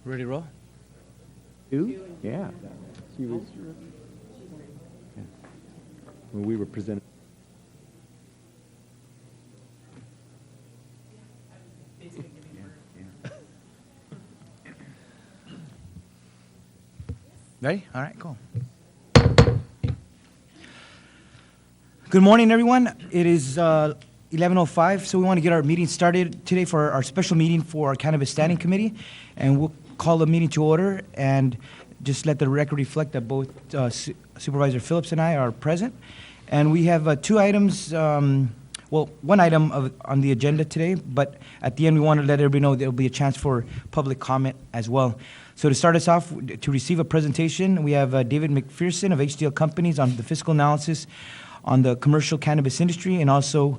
Ready to roll? Two? Yeah. She was. Yeah. When we were presented. Ready? All right, cool. Good morning, everyone. It is 11:05, so we want to get our meeting started today for our special meeting for our Cannabis Standing Committee, and we'll call the meeting to order and just let the record reflect that both Supervisor Phillips and I are present. And we have two items, one item on the agenda today, but at the end we want to let everybody know there will be a chance for public comment as well. So to start us off, to receive a presentation, we have David McPherson of HDL Companies on the fiscal analysis on the commercial cannabis industry, and also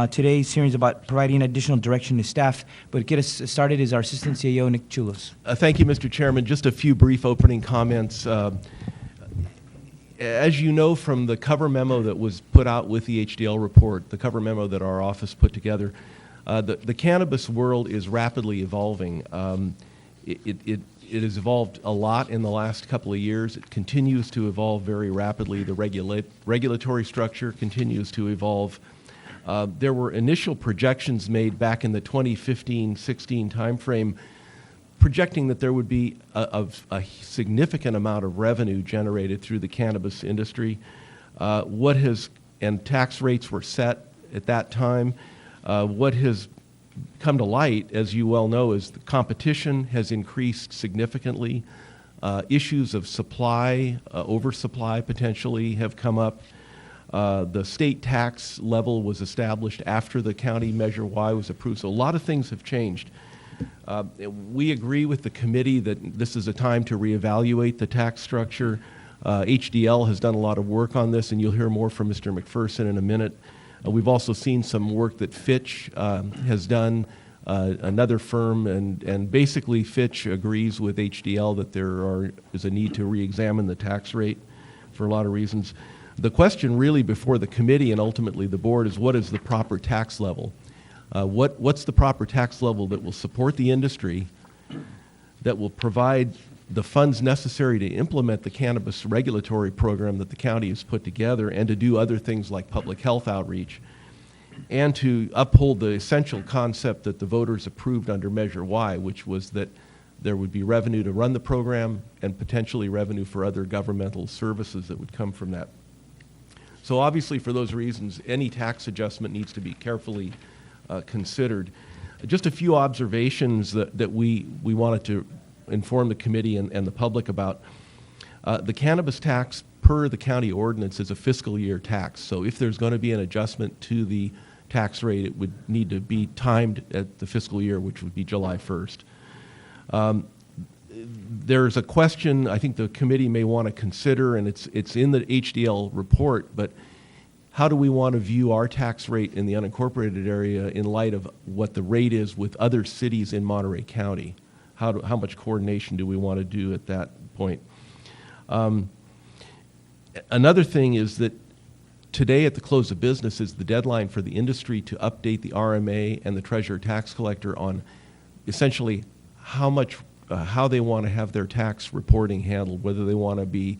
today's hearing is about providing additional direction to staff. But to get us started is our Assistant CEO, Nick Chulos. Thank you, Mr. Chairman. Just a few brief opening comments. As you know from the cover memo that was put out with the HDL report, the cover memo that our office put together, the cannabis world is rapidly evolving. It has evolved a lot in the last couple of years. It continues to evolve very rapidly. The regulatory structure continues to evolve. There were initial projections made back in the 2015-16 timeframe projecting that there would be a significant amount of revenue generated through the cannabis industry. And tax rates were set at that time. What has come to light, as you well know, is the competition has increased significantly. Issues of supply, oversupply potentially have come up. The state tax level was established after the county Measure Y was approved. So a lot of things have changed. We agree with the committee that this is a time to reevaluate the tax structure. HDL has done a lot of work on this, and you'll hear more from Mr. McPherson in a minute. We've also seen some work that Fitch has done, another firm, and basically Fitch agrees with HDL that there is a need to re-examine the tax rate for a lot of reasons. The question really before the committee and ultimately the board is what is the proper tax level? What's the proper tax level that will support the industry, that will provide the funds necessary to implement the cannabis regulatory program that the county has put together and to do other things like public health outreach, and to uphold the essential concept that the voters approved under Measure Y, which was that there would be revenue to run the program and potentially revenue for other governmental services that would come from that. So obviously for those reasons, any tax adjustment needs to be carefully considered. Just a few observations that we wanted to inform the committee and the public about. The cannabis tax per the county ordinance is a fiscal year tax. So if there's going to be an adjustment to the tax rate, it would need to be timed at the fiscal year, which would be July 1st. There's a question I think the committee may want to consider, and it's in the HDL report, but how do we want to view our tax rate in the unincorporated area in light of what the rate is with other cities in Monterey County? How much coordination do we want to do at that point? Another thing is that today at the close of business is the deadline for the industry to update the RMA and the Treasurer Tax Collector on essentially how they want to have their tax reporting handled, whether they want to be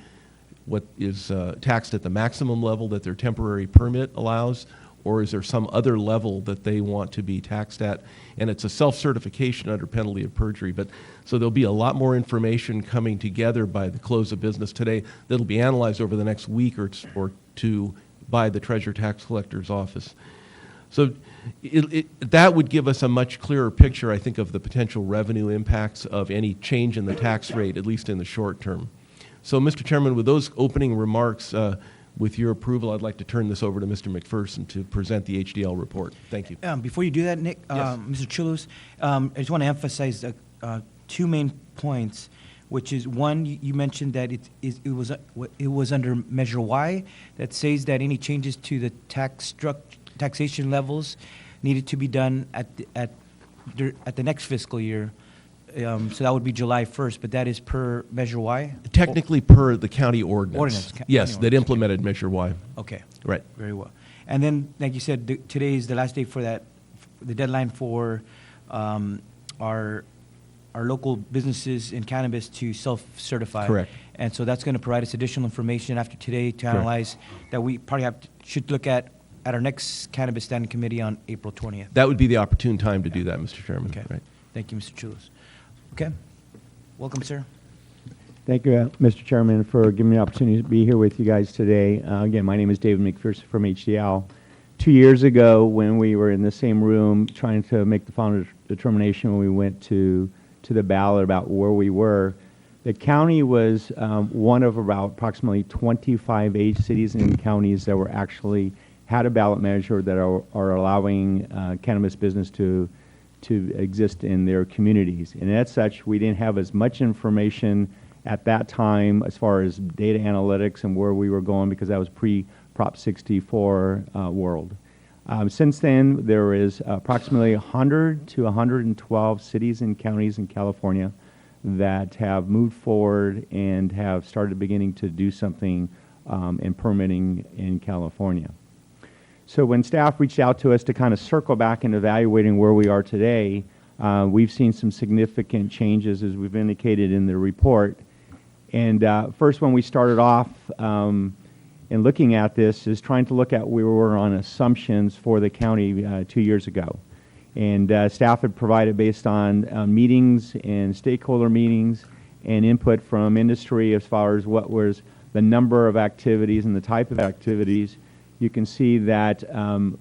what is taxed at the maximum level that their temporary permit allows, or is there some other level that they want to be taxed at? And it's a self-certification under penalty of perjury. So there'll be a lot more information coming together by the close of business today that'll be analyzed over the next week or two by the Treasurer Tax Collector's office. So that would give us a much clearer picture, I think, of the potential revenue impacts of any change in the tax rate, at least in the short term. So, Mr. Chairman, with those opening remarks, with your approval, I'd like to turn this over to Mr. McPherson to present the HDL report. Thank you. Before you do that, Nick, Yes. Mr. Chulos, I just want to emphasize two main points, which is one, you mentioned that it was under Measure Y that says that any changes to the taxation levels needed to be done at the next fiscal year. So that would be July 1st, but that is per Measure Y? Technically per the county ordinance. Yes, that implemented Measure Y. Okay. Right. Very well. And then, like you said, today is the last day for that, the deadline for our our local businesses in cannabis to self-certify. Correct. And so that's going to provide us additional information after today to analyze that we probably should look at our next Cannabis Standing Committee on April 20th. That would be the opportune time to do that, Mr. Chairman. Okay. Right. Thank you, Mr. Chulos. Okay. Welcome, sir. Thank you, Mr. Chairman, for giving me the opportunity to be here with you guys today. Again, my name is David McPherson from HDL. 2 years ago, when we were in the same room trying to make the final determination when we went to the ballot about where we were, the county was one of about approximately 25 age cities and counties that were actually had a ballot measure that are allowing cannabis business to exist in their communities. And as such, we didn't have as much information at that time as far as data analytics and where we were going, because that was pre-Prop 64 world. Since then, there is approximately 100 to 112 cities and counties in California that have moved forward and have started beginning to do something in permitting in California. So when staff reached out to us to kind of circle back and evaluating where we are today, we've seen some significant changes, as we've indicated in the report. And first, when we started off in looking at this, is trying to look at where we were on assumptions for the county 2 years ago. And staff had provided based on meetings and stakeholder meetings and input from industry as far as what was the number of activities and the type of activities. You can see that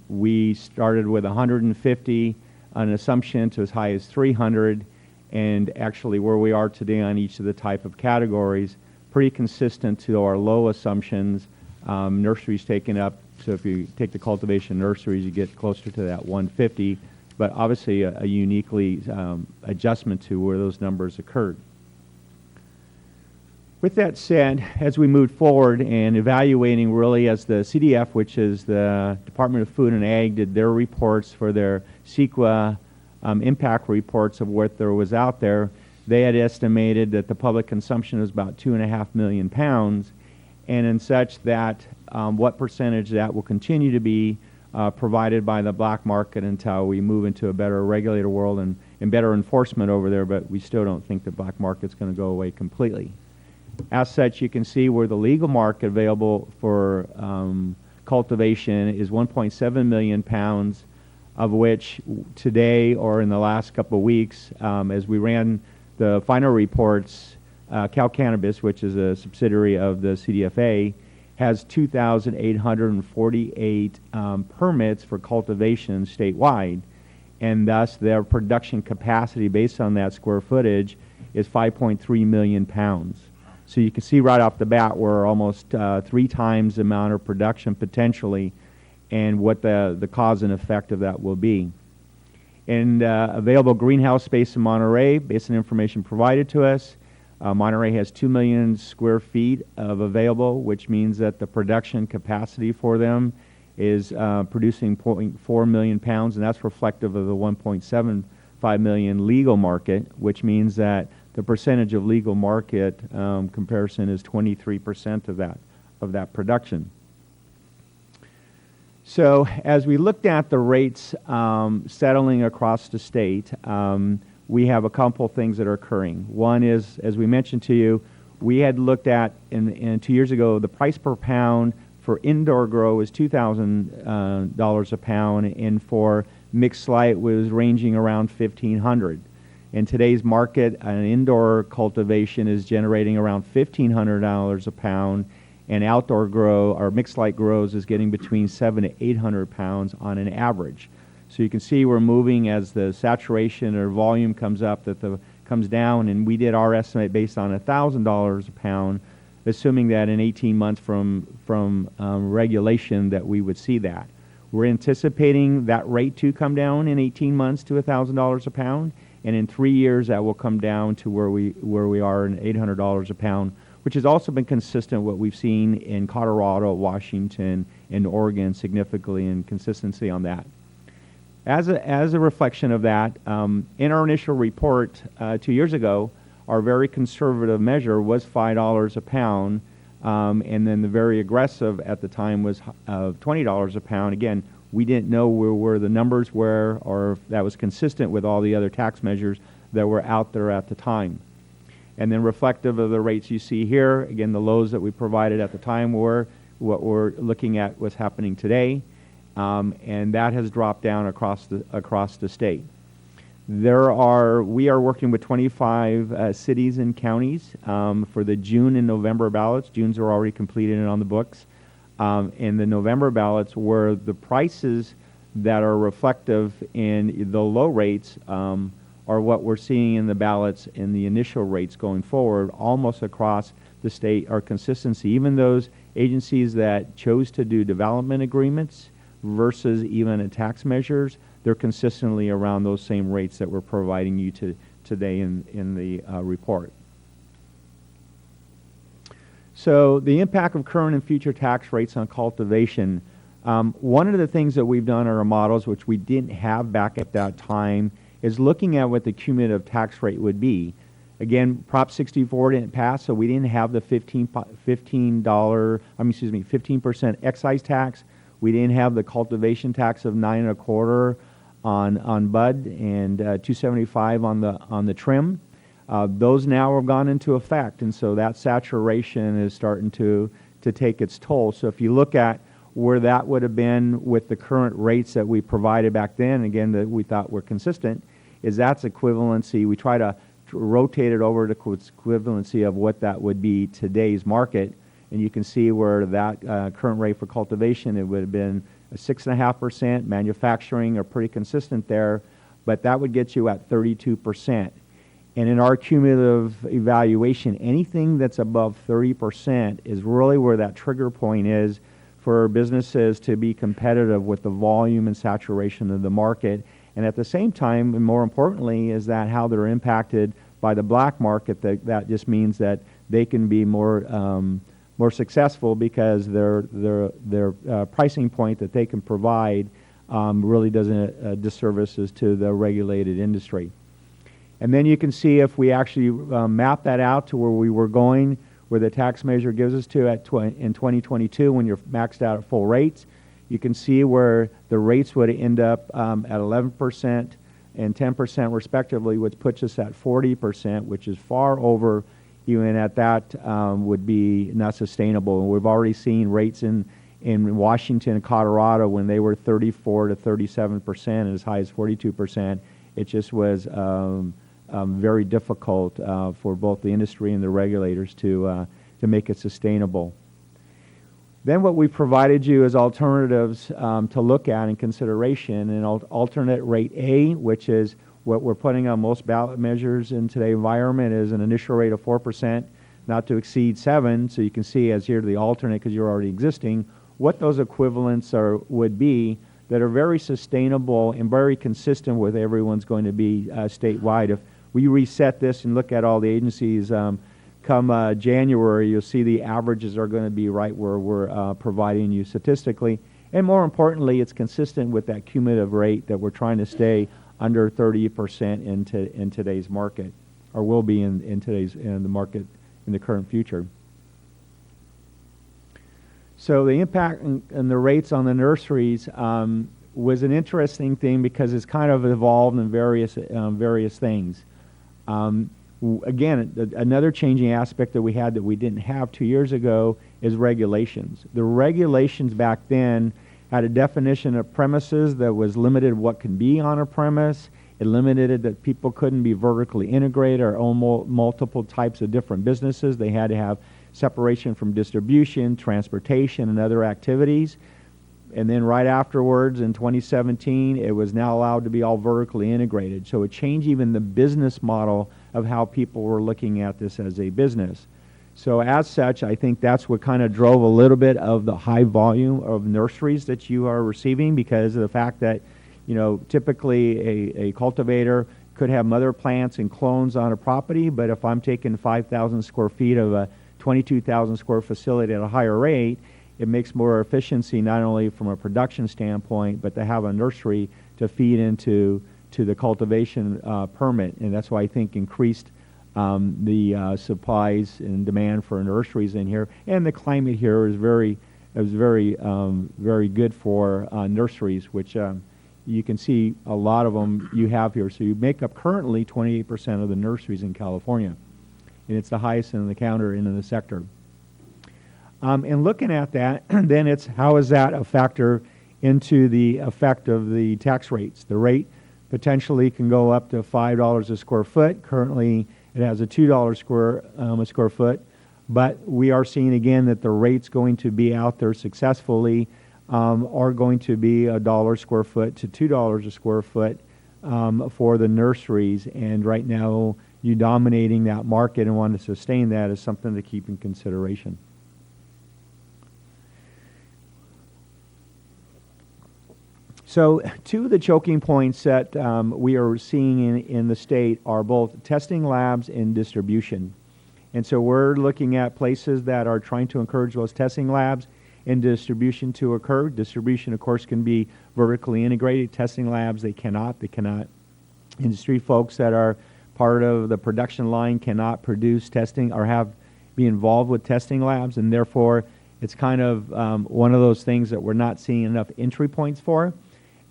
we started with 150 on an assumption to as high as 300, and actually where we are today on each of the type of categories, pretty consistent to our low assumptions. Nurseries taken up, so if you take the cultivation nurseries, you get closer to that 150, but obviously a uniquely adjustment to where those numbers occurred. With that said, as we moved forward and evaluating really as the CDF, which is the Department of Food and Ag, did their reports for their CEQA impact reports of what there was out there, they had estimated that the public consumption was about 2.5 million pounds, and in such that what percentage that will continue to be provided by the black market until we move into a better regulated world and better enforcement over there, but we still don't think the black market's going to go away completely. As such, you can see where the legal market available for cultivation is 1.7 million pounds, of which today or in the last couple of weeks, as we ran the final reports, Cal Cannabis, which is a subsidiary of the CDFA, has 2,848 permits for cultivation statewide, and thus their production capacity based on that square footage is 5.3 million pounds. So you can see right off the bat we're almost 3 times the amount of production potentially, and what the cause and effect of that will be. And available greenhouse space in Monterey, based on information provided to us, Monterey has 2 million square feet of available, which means that the production capacity for them is producing 0.4 million pounds, and that's reflective of the 1.75 million legal market, which means that the percentage of legal market comparison is 23% of that production. So as we looked at the rates settling across the state, we have a couple things that are occurring. One is, as we mentioned to you, we had looked at, in 2 years ago, the price per pound for indoor grow was $2,000 a pound, and for mixed light was ranging around $1,500. In today's market, an indoor cultivation is generating around $1,500 a pound, and outdoor grow, or mixed light grows, is getting between 700 to 800 pounds on an average. So you can see we're moving as the saturation or volume comes up, comes down, and we did our estimate based on $1,000 a pound, assuming that in 18 months from regulation that we would see that. We're anticipating that rate to come down in 18 months to $1,000 a pound, and in 3 years that will come down to where we are in $800 a pound, which has also been consistent with what we've seen in Colorado, Washington, and Oregon, significantly in consistency on that. As a reflection of that, in our initial report 2 years ago, our very conservative measure was $5 a pound, and then the very aggressive at the time was $20 a pound. Again, we didn't know where the numbers were, or if that was consistent with all the other tax measures that were out there at the time. And then reflective of the rates you see here, again, the lows that we provided at the time were what we're looking at what's happening today, and that has dropped down across the state. We are working with 25 cities and counties for the June and November ballots. June's are already completed and on the books. And the November ballots were the prices that are reflective in the low rates are what we're seeing in the ballots in the initial rates going forward, almost across the state, are consistency. Even those agencies that chose to do development agreements versus even tax measures, they're consistently around those same rates that we're providing you today in the report. So the impact of current and future tax rates on cultivation. One of the things that we've done in our models, which we didn't have back at that time, is looking at what the cumulative tax rate would be. Again, Prop 64 didn't pass, so we didn't have the 15% excise tax. We didn't have the cultivation tax of 9 1/4 on bud and 275 on the trim. Those now have gone into effect, and so that saturation is starting to take its toll. So if you look at where that would have been with the current rates that we provided back then, again, that we thought were consistent, is that's equivalency. We try to rotate it over to equivalency of what that would be today's market, and you can see where that current rate for cultivation, it would have been a 6.5%. Manufacturing are pretty consistent there, but that would get you at 32%. And in our cumulative evaluation, anything that's above 30% is really where that trigger point is for businesses to be competitive with the volume and saturation of the market. And at the same time, and more importantly, is that how they're impacted by the black market. That just means that they can be more successful because their pricing point that they can provide really doesn't disservices to the regulated industry. And then you can see if we actually map that out to where we were going, where the tax measure gives us to in 2022 when you're maxed out at full rates. You can see where the rates would end up at 11% and 10% respectively, which puts us at 40%, which is far over even at that would be not sustainable. And we've already seen rates in Washington and Colorado when they were 34 to 37% and as high as 42%. It just was very difficult for both the industry and the regulators to make it sustainable. Then what we provided you is alternatives to look at in consideration. And alternate rate A, which is what we're putting on most ballot measures in today's environment, is an initial rate of 4%, not to exceed 7%. So you can see as here to the alternate, because you're already existing, what those equivalents would be that are very sustainable and very consistent with everyone's going to be statewide. If we reset this and look at all the agencies come January, you'll see the averages are going to be right where we're providing you statistically. And more importantly, it's consistent with that cumulative rate that we're trying to stay under 30% in today's market, or will be in the market in the current future. So the impact and the rates on the nurseries was an interesting thing because it's kind of evolved in various things. Again, another changing aspect that we had that we didn't have 2 years ago is regulations. The regulations back then had a definition of premises that was limited what can be on a premise. It limited it that people couldn't be vertically integrated or own multiple types of different businesses. They had to have separation from distribution, transportation, and other activities. And then right afterwards, in 2017, it was now allowed to be all vertically integrated. So it changed even the business model of how people were looking at this as a business. So as such, I think that's what kind of drove a little bit of the high volume of nurseries that you are receiving, because of the fact that, typically a cultivator could have mother plants and clones on a property, but if I'm taking 5,000 square feet of a 22,000 square facility at a higher rate, it makes more efficiency not only from a production standpoint, but to have a nursery to feed into the cultivation permit. And that's why I think increased the supplies and demand for nurseries in here. And the climate here is very good for nurseries, which you can see a lot of them you have here. So you make up currently 28% of the nurseries in California, and it's the highest in the counter and in the sector. And looking at that, then it's how is that a factor into the effect of the tax rates? The rate potentially can go up to $5 a square foot. Currently, it has a $2 a square foot, but we are seeing again that the rates going to be out there successfully are going to be $1 square foot to $2 a square foot for the nurseries. And right now, you dominating that market and want to sustain that is something to keep in consideration. So two of the choking points that we are seeing in the state are both testing labs and distribution. And so we're looking at places that are trying to encourage those testing labs and distribution to occur. Distribution, of course, can be vertically integrated. Testing labs, they cannot. Industry folks that are part of the production line cannot produce testing or be involved with testing labs, and therefore it's kind of one of those things that we're not seeing enough entry points for.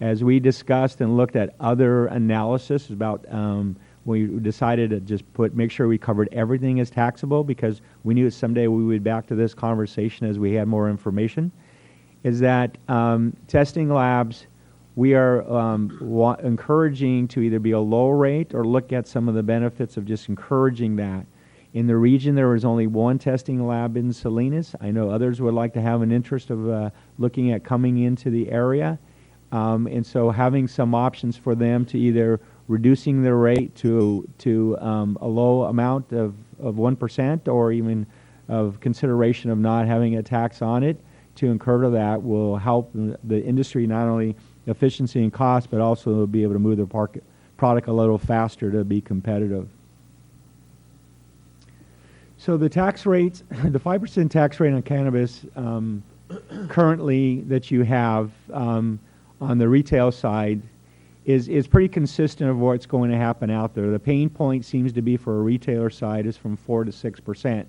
As we discussed and looked at other analysis about, we decided to just make sure we covered everything as taxable because we knew someday we would be back to this conversation as we had more information, is that testing labs, we are encouraging to either be a low rate or look at some of the benefits of just encouraging that. In the region, there was only one testing lab in Salinas. I know others would like to have an interest of looking at coming into the area. And so having some options for them to either reducing their rate to a low amount of 1% or even of consideration of not having a tax on it to incur to that will help the industry not only efficiency and cost, but also be able to move their product a little faster to be competitive. So the tax rates, the 5% tax rate on cannabis currently that you have on the retail side is pretty consistent of what's going to happen out there. The pain point seems to be for a retailer side is from 4 to 6%.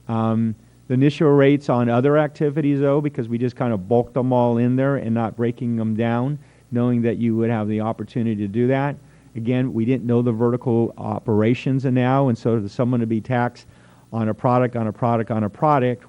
The initial rates on other activities, though, because we just kind of bulked them all in there and not breaking them down, knowing that you would have the opportunity to do that. Again, we didn't know the vertical operations now, and so for someone to be taxed on a product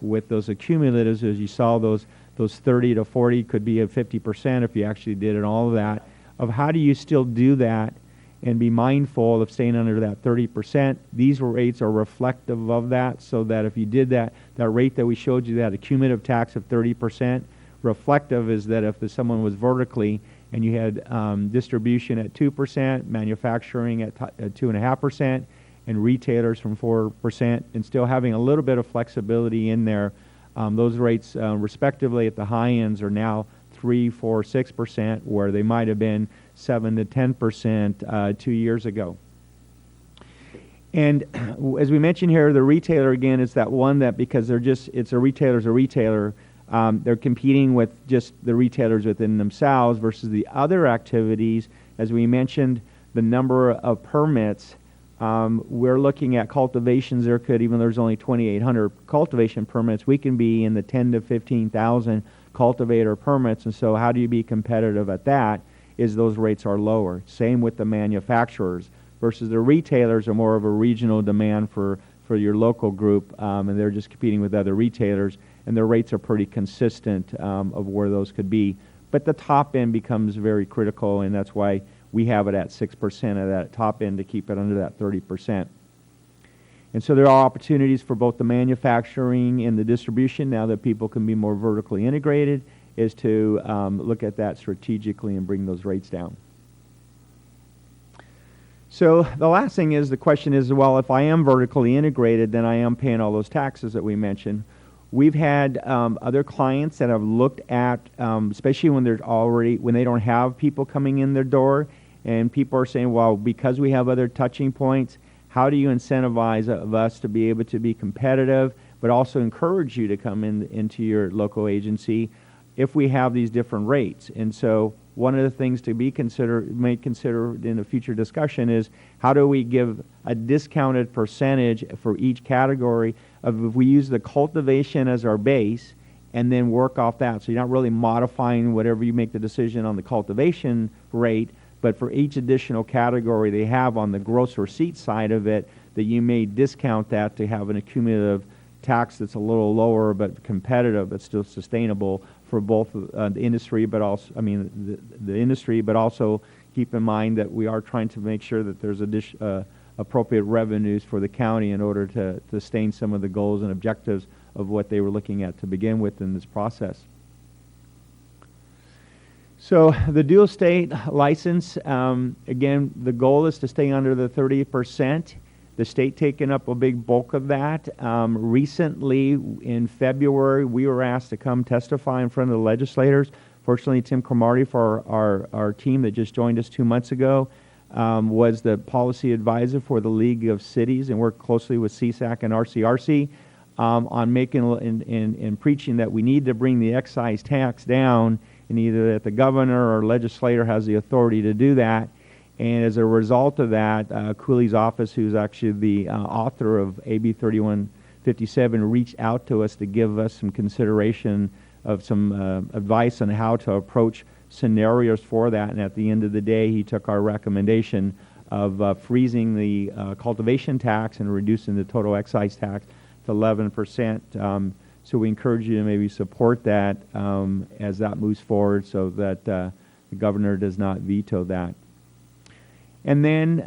with those accumulatives, as you saw, those 30 to 40 could be at 50% if you actually did it, all of that, of how do you still do that and be mindful of staying under that 30%. These rates are reflective of that, so that if you did that rate that we showed you, that accumulative tax of 30%, reflective is that if someone was vertically and you had distribution at 2%, manufacturing at 2.5%, and retailers from 4%, and still having a little bit of flexibility in there, those rates respectively at the high ends are now 3, 4, 6%, where they might have been 7 to 10% 2 years ago. And as we mentioned here, the retailer again is that one that because it's a retailer, they're competing with just the retailers within themselves versus the other activities. As we mentioned, the number of permits. We're looking at cultivations. There could, even though there's only 2,800 cultivation permits, we can be in the 10 to 15,000 cultivator permits. And so how do you be competitive at that is those rates are lower. Same with the manufacturers versus the retailers are more of a regional demand for your local group, and they're just competing with other retailers, and their rates are pretty consistent of where those could be. But the top end becomes very critical, and that's why we have it at 6% of that top end to keep it under that 30%. And so there are opportunities for both the manufacturing and the distribution now that people can be more vertically integrated is to look at that strategically and bring those rates down. So the last thing is, the question is, well, if I am vertically integrated, then I am paying all those taxes that we mentioned. We've had other clients that have looked at, especially when they don't have people coming in their door, and people are saying, well, because we have other touching points, how do you incentivize us to be able to be competitive, but also encourage you to come into your local agency if we have these different rates? And so one of the things to be considered in a future discussion is how do we give a discounted percentage for each category of, if we use the cultivation as our base and then work off that. So you're not really modifying whatever you make the decision on the cultivation rate, but for each additional category they have on the gross receipt side of it, that you may discount that to have an accumulative tax that's a little lower but competitive but still sustainable for both the industry, but also, the industry, but also keep in mind that we are trying to make sure that there's appropriate revenues for the county in order to sustain some of the goals and objectives of what they were looking at to begin with in this process. So the dual state license, again, the goal is to stay under the 30%. The state taking up a big bulk of that. Recently, in February, we were asked to come testify in front of the legislators. Fortunately, Tim Cromartie, for our team that just joined us 2 months ago, was the policy advisor for the League of Cities and worked closely with CSAC and RCRC on making and preaching that we need to bring the excise tax down, and either that the governor or legislator has the authority to do that. And as a result of that, Cooley's office, who's actually the author of AB 3157, reached out to us to give us some consideration of some advice on how to approach scenarios for that. And at the end of the day, he took our recommendation of freezing the cultivation tax and reducing the total excise tax to 11%. So we encourage you to maybe support that as that moves forward, so that the governor does not veto that. And then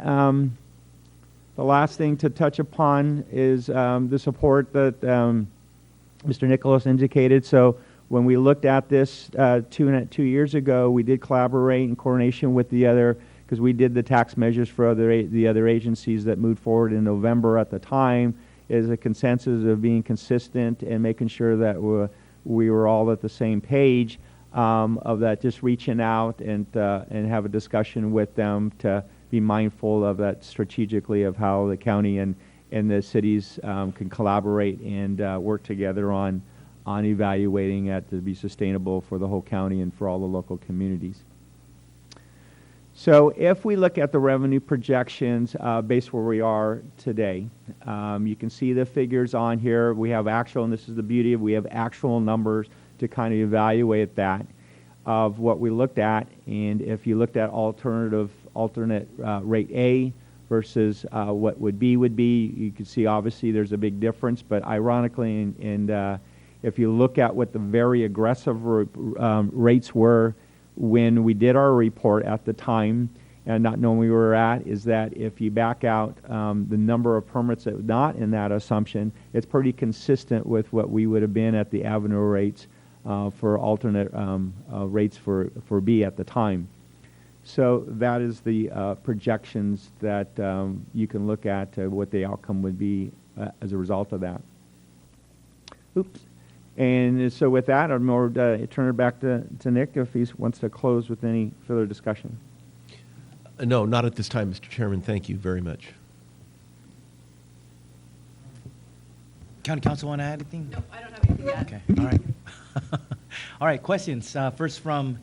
the last thing to touch upon is the support that Mr. Nicholas indicated. So when we looked at this 2 years ago, we did collaborate in coordination with the other, because we did the tax measures for the other agencies that moved forward in November at the time, is a consensus of being consistent and making sure that we were all at the same page of that, just reaching out and have a discussion with them to be mindful of that strategically, of how the county and the cities can collaborate and work together on evaluating it to be sustainable for the whole county and for all the local communities. So if we look at the revenue projections based where we are today, you can see the figures on here. We have actual, and this is the beauty of, we have actual numbers to kind of evaluate that of what we looked at. And if you looked at alternate rate A versus what would be, you can see obviously there's a big difference. But ironically, if you look at what the very aggressive rates were when we did our report at the time, and not knowing where we were at, is that if you back out the number of permits that were not in that assumption, it's pretty consistent with what we would have been at the avenue rates for alternate rates for B at the time. So that is the projections that you can look at what the outcome would be as a result of that. Oops. And so with that, I'd more turn it back to Nick if he wants to close with any further discussion. No, not at this time, Mr. Chairman. Thank you very much. County Council want to add anything? Nope, I don't have anything to add. Okay, all right. All right, questions. First from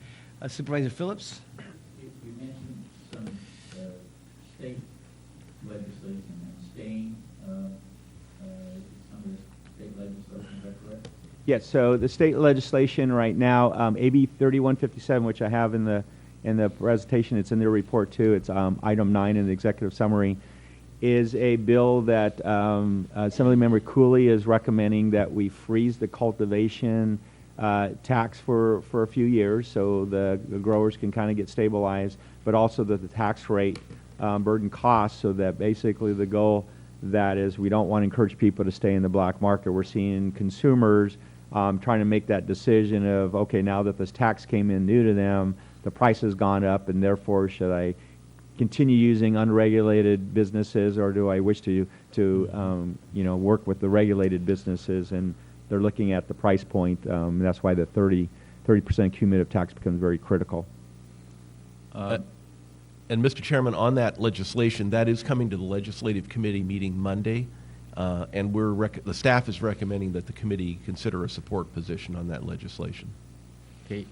Supervisor Phillips. You mentioned some state legislation and staying some of the state legislation, is that correct? Yes, so the state legislation right now, AB 3157, which I have in the presentation, it's in their report too, it's item 9 in the executive summary, is a bill that Assemblymember Cooley is recommending that we freeze the cultivation tax for a few years, so the growers can kind of get stabilized, but also that the tax rate burden costs, so that basically the goal that is we don't want to encourage people to stay in the black market. We're seeing consumers trying to make that decision of, okay, now that this tax came in new to them, the price has gone up, and therefore should I continue using unregulated businesses, or do I wish to work with the regulated businesses? And they're looking at the price point. And that's why the 30% cumulative tax becomes very critical. And Mr. Chairman, on that legislation, that is coming to the Legislative Committee meeting Monday, and the staff is recommending that the committee consider a support position on that legislation. Okay.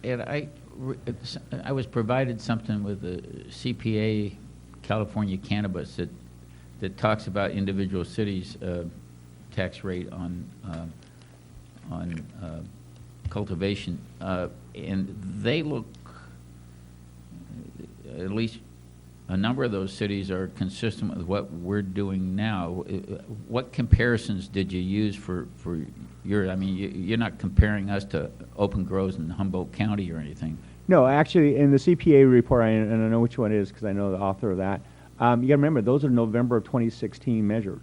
And I was provided something with the CPA California Cannabis that talks about individual cities tax rate on cultivation, and they look, at least a number of those cities are consistent with what we're doing now. What comparisons did you use for your, I mean, you're not comparing us to open grows in Humboldt County or anything. No, actually, in the CPA report, and I know which one it is because I know the author of that, you got to remember, those are November of 2016 measures.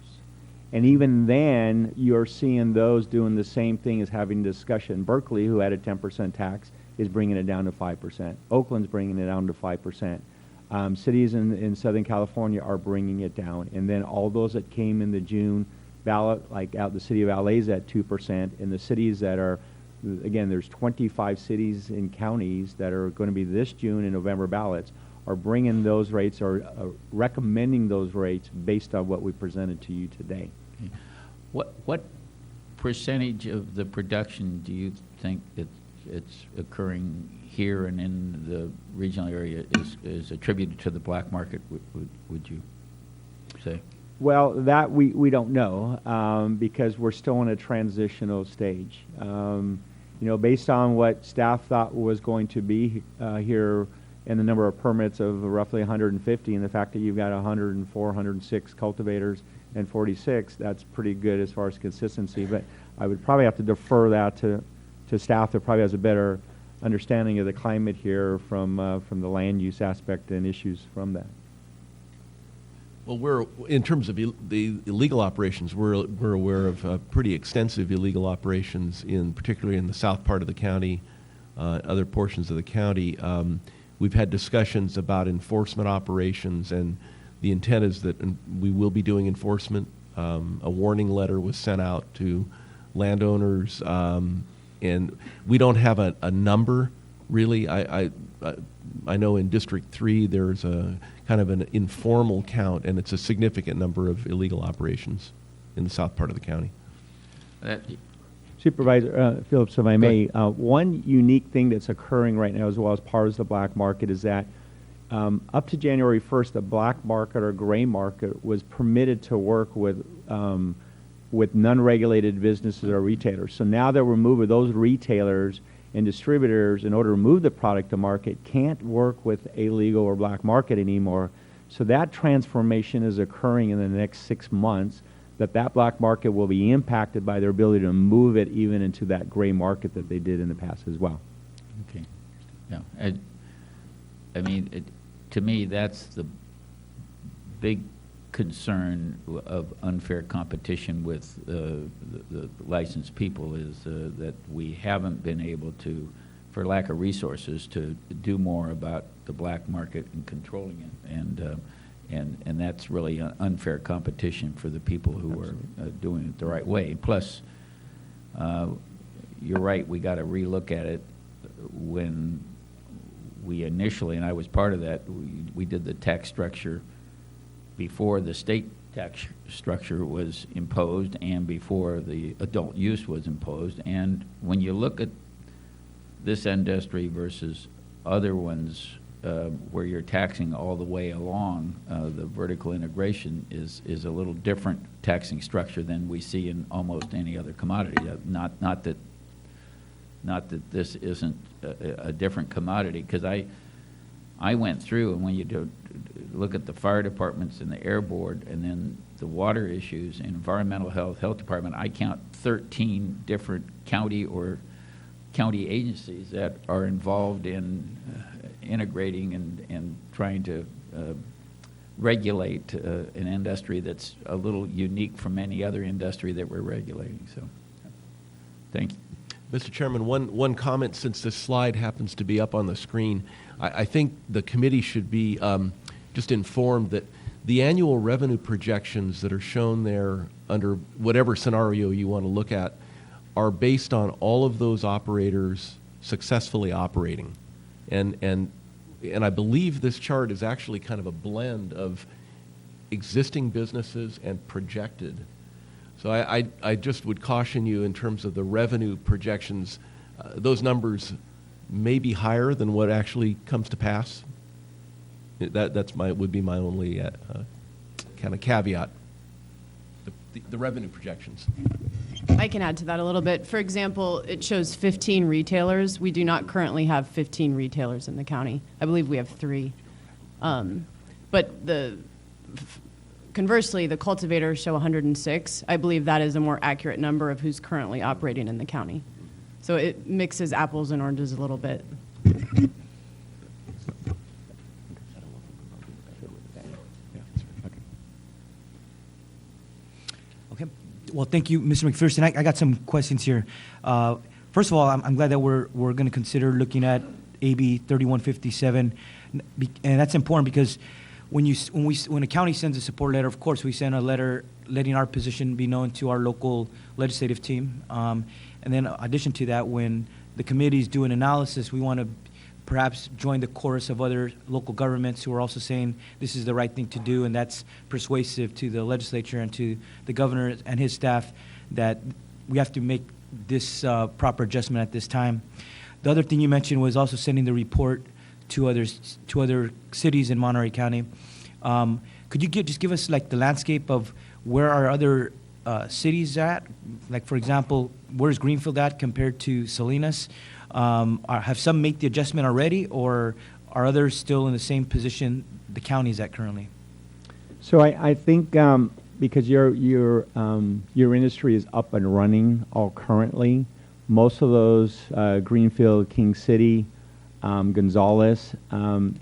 And even then, you're seeing those doing the same thing as having discussion. Berkeley, who had a 10% tax, is bringing it down to 5%. Oakland's bringing it down to 5%. Cities in Southern California are bringing it down. And then all those that came in the June ballot, like out the city of LA is at 2%. And the cities that are, again, there's 25 cities and counties that are going to be this June and November ballots, are bringing those rates or recommending those rates based on what we presented to you today. Okay. What percentage of the production do you think it's occurring here and in the regional area is attributed to the black market, would you say? Well, that we don't know because we're still in a transitional stage. You know, based on what staff thought was going to be here and the number of permits of roughly 150 and the fact that you've got 104, 106 cultivators and 46, that's pretty good as far as consistency. But I would probably have to defer that to staff that probably has a better understanding of the climate here from the land use aspect and issues from that. Well, we're, in terms of the illegal operations, we're aware of pretty extensive illegal operations, particularly in the south part of the county, other portions of the county. We've had discussions about enforcement operations, and the intent is that we will be doing enforcement. A warning letter was sent out to landowners, and we don't have a number, really. I know in District 3 there's a kind of an informal count, and it's a significant number of illegal operations in the south part of the county. Supervisor Phillips, if I may, one unique thing that's occurring right now as well as part of the black market is that up to January 1st, the black market or gray market was permitted to work with non-regulated businesses or retailers. So now that we're moving, those retailers and distributors, in order to move the product to market, can't work with illegal or black market anymore. So that transformation is occurring in the next 6 months, that black market will be impacted by their ability to move it even into that gray market that they did in the past as well. Okay. Yeah. I mean, to me, that's the big concern of unfair competition with the licensed people is that we haven't been able to, for lack of resources, to do more about the black market and controlling it. And that's really an unfair competition for the people who are doing it the right way. Plus, you're right, we got to relook at it. When we initially, and I was part of that, we did the tax structure before the state tax structure was imposed and before the adult use was imposed. And when you look at this industry versus other ones where you're taxing all the way along, the vertical integration is a little different taxing structure than we see in almost any other commodity. Not that this isn't a different commodity, because I went through, and when you look at the fire departments and the air board and then the water issues and environmental health department, I count 13 different county agencies that are involved in integrating and trying to regulate an industry that's a little unique from any other industry that we're regulating. So, thank you. Mr. Chairman, one comment, since this slide happens to be up on the screen. I think the committee should be just informed that the annual revenue projections that are shown there under whatever scenario you want to look at are based on all of those operators successfully operating. And I believe this chart is actually kind of a blend of existing businesses and projected. So I just would caution you in terms of the revenue projections, those numbers may be higher than what actually comes to pass. Would be my only kind of caveat. the revenue projections. I can add to that a little bit. For example, it shows 15 retailers. We do not currently have 15 retailers in the county. I believe we have 3. But conversely, the cultivators show 106. I believe that is a more accurate number of who's currently operating in the county. So it mixes apples and oranges a little bit. Okay. Well, thank you, Mr. McPherson. I got some questions here. First of all, I'm glad that we're going to consider looking at AB 3157, and that's important because when a county sends a support letter, of course we send a letter letting our position be known to our local legislative team, and then in addition to that, when the committees do an analysis, we want to perhaps join the chorus of other local governments who are also saying this is the right thing to do, and that's persuasive to the legislature and to the governor and his staff that we have to make this proper adjustment at this time. The other thing you mentioned was also sending the report to other cities in Monterey County. Could you just give us like the landscape of where are other cities at? Like, for example, where's Greenfield at compared to Salinas? Have some made the adjustment already, or are others still in the same position the county is at currently? So I think because your industry is up and running all currently, most of those Greenfield, King City, Gonzales,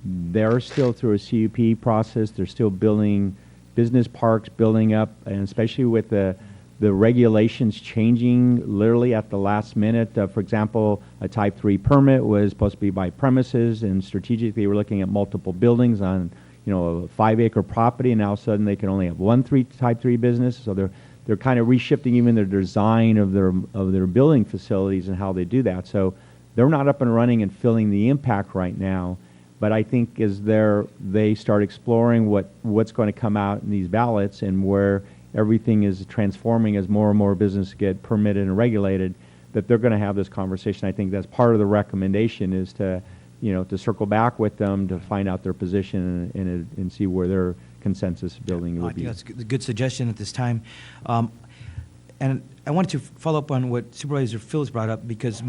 they're still through a CUP process. They're still building business parks, building up, and especially with the regulations changing literally at the last minute. For example, a Type 3 permit was supposed to be by premises, and strategically we're looking at multiple buildings on, a 5-acre property, and now all of a sudden they can only have one Type 3 business. So they're kind of reshifting even their design of their building facilities and how they do that. So they're not up and running and feeling the impact right now. But I think as they start exploring what's going to come out in these ballots and where everything is transforming as more and more businesses get permitted and regulated, that they're going to have this conversation. I think that's part of the recommendation is to circle back with them to find out their position and see where their consensus building will be. I think that's a good suggestion at this time. And I wanted to follow up on what Supervisor Phillips brought up, because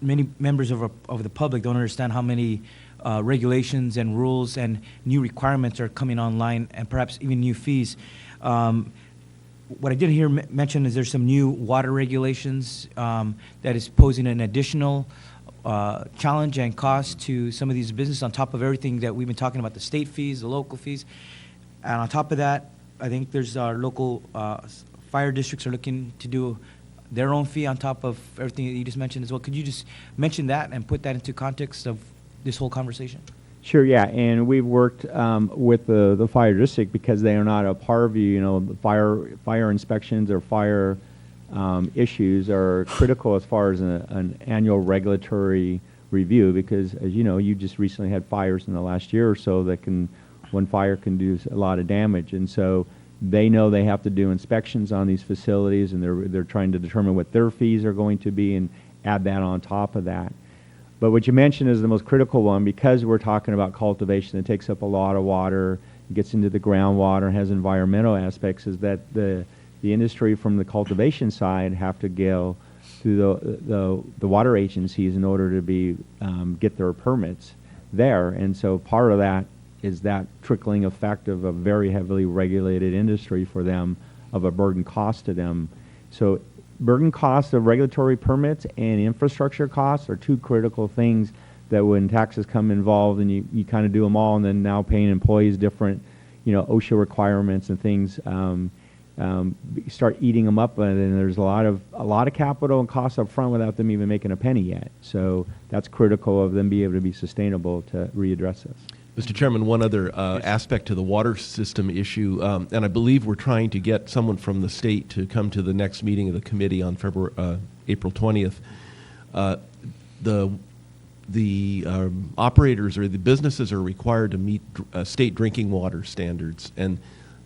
many members of the public don't understand how many regulations and rules and new requirements are coming online, and perhaps even new fees. What I did hear mentioned is there's some new water regulations that is posing an additional challenge and cost to some of these businesses on top of everything that we've been talking about, the state fees, the local fees. And on top of that, I think there's our local fire districts are looking to do their own fee on top of everything that you just mentioned as well. Could you just mention that and put that into context of this whole conversation? Sure, yeah, and we've worked with the fire district because they are not a purview. Fire inspections or fire issues are critical as far as an annual regulatory review, because as you know, you just recently had fires in the last year or so one fire can do a lot of damage, and so they know they have to do inspections on these facilities, and they're trying to determine what their fees are going to be and add that on top of that. But what you mentioned is the most critical one, because we're talking about cultivation that takes up a lot of water, gets into the groundwater, has environmental aspects, is that the industry from the cultivation side have to go through the water agencies in order to get their permits there. And so part of that is that trickling effect of a very heavily regulated industry for them, of a burden cost to them. So burden costs of regulatory permits and infrastructure costs are two critical things that when taxes come involved and you kind of do them all, and then now paying employees different, OSHA requirements and things, start eating them up, and then there's a lot of capital and costs up front without them even making a penny yet. So that's critical of them being able to be sustainable to readdress this. Mr. Chairman, one other aspect to the water system issue, and I believe we're trying to get someone from the state to come to the next meeting of the committee on April 20th. The operators or the businesses are required to meet state drinking water standards, and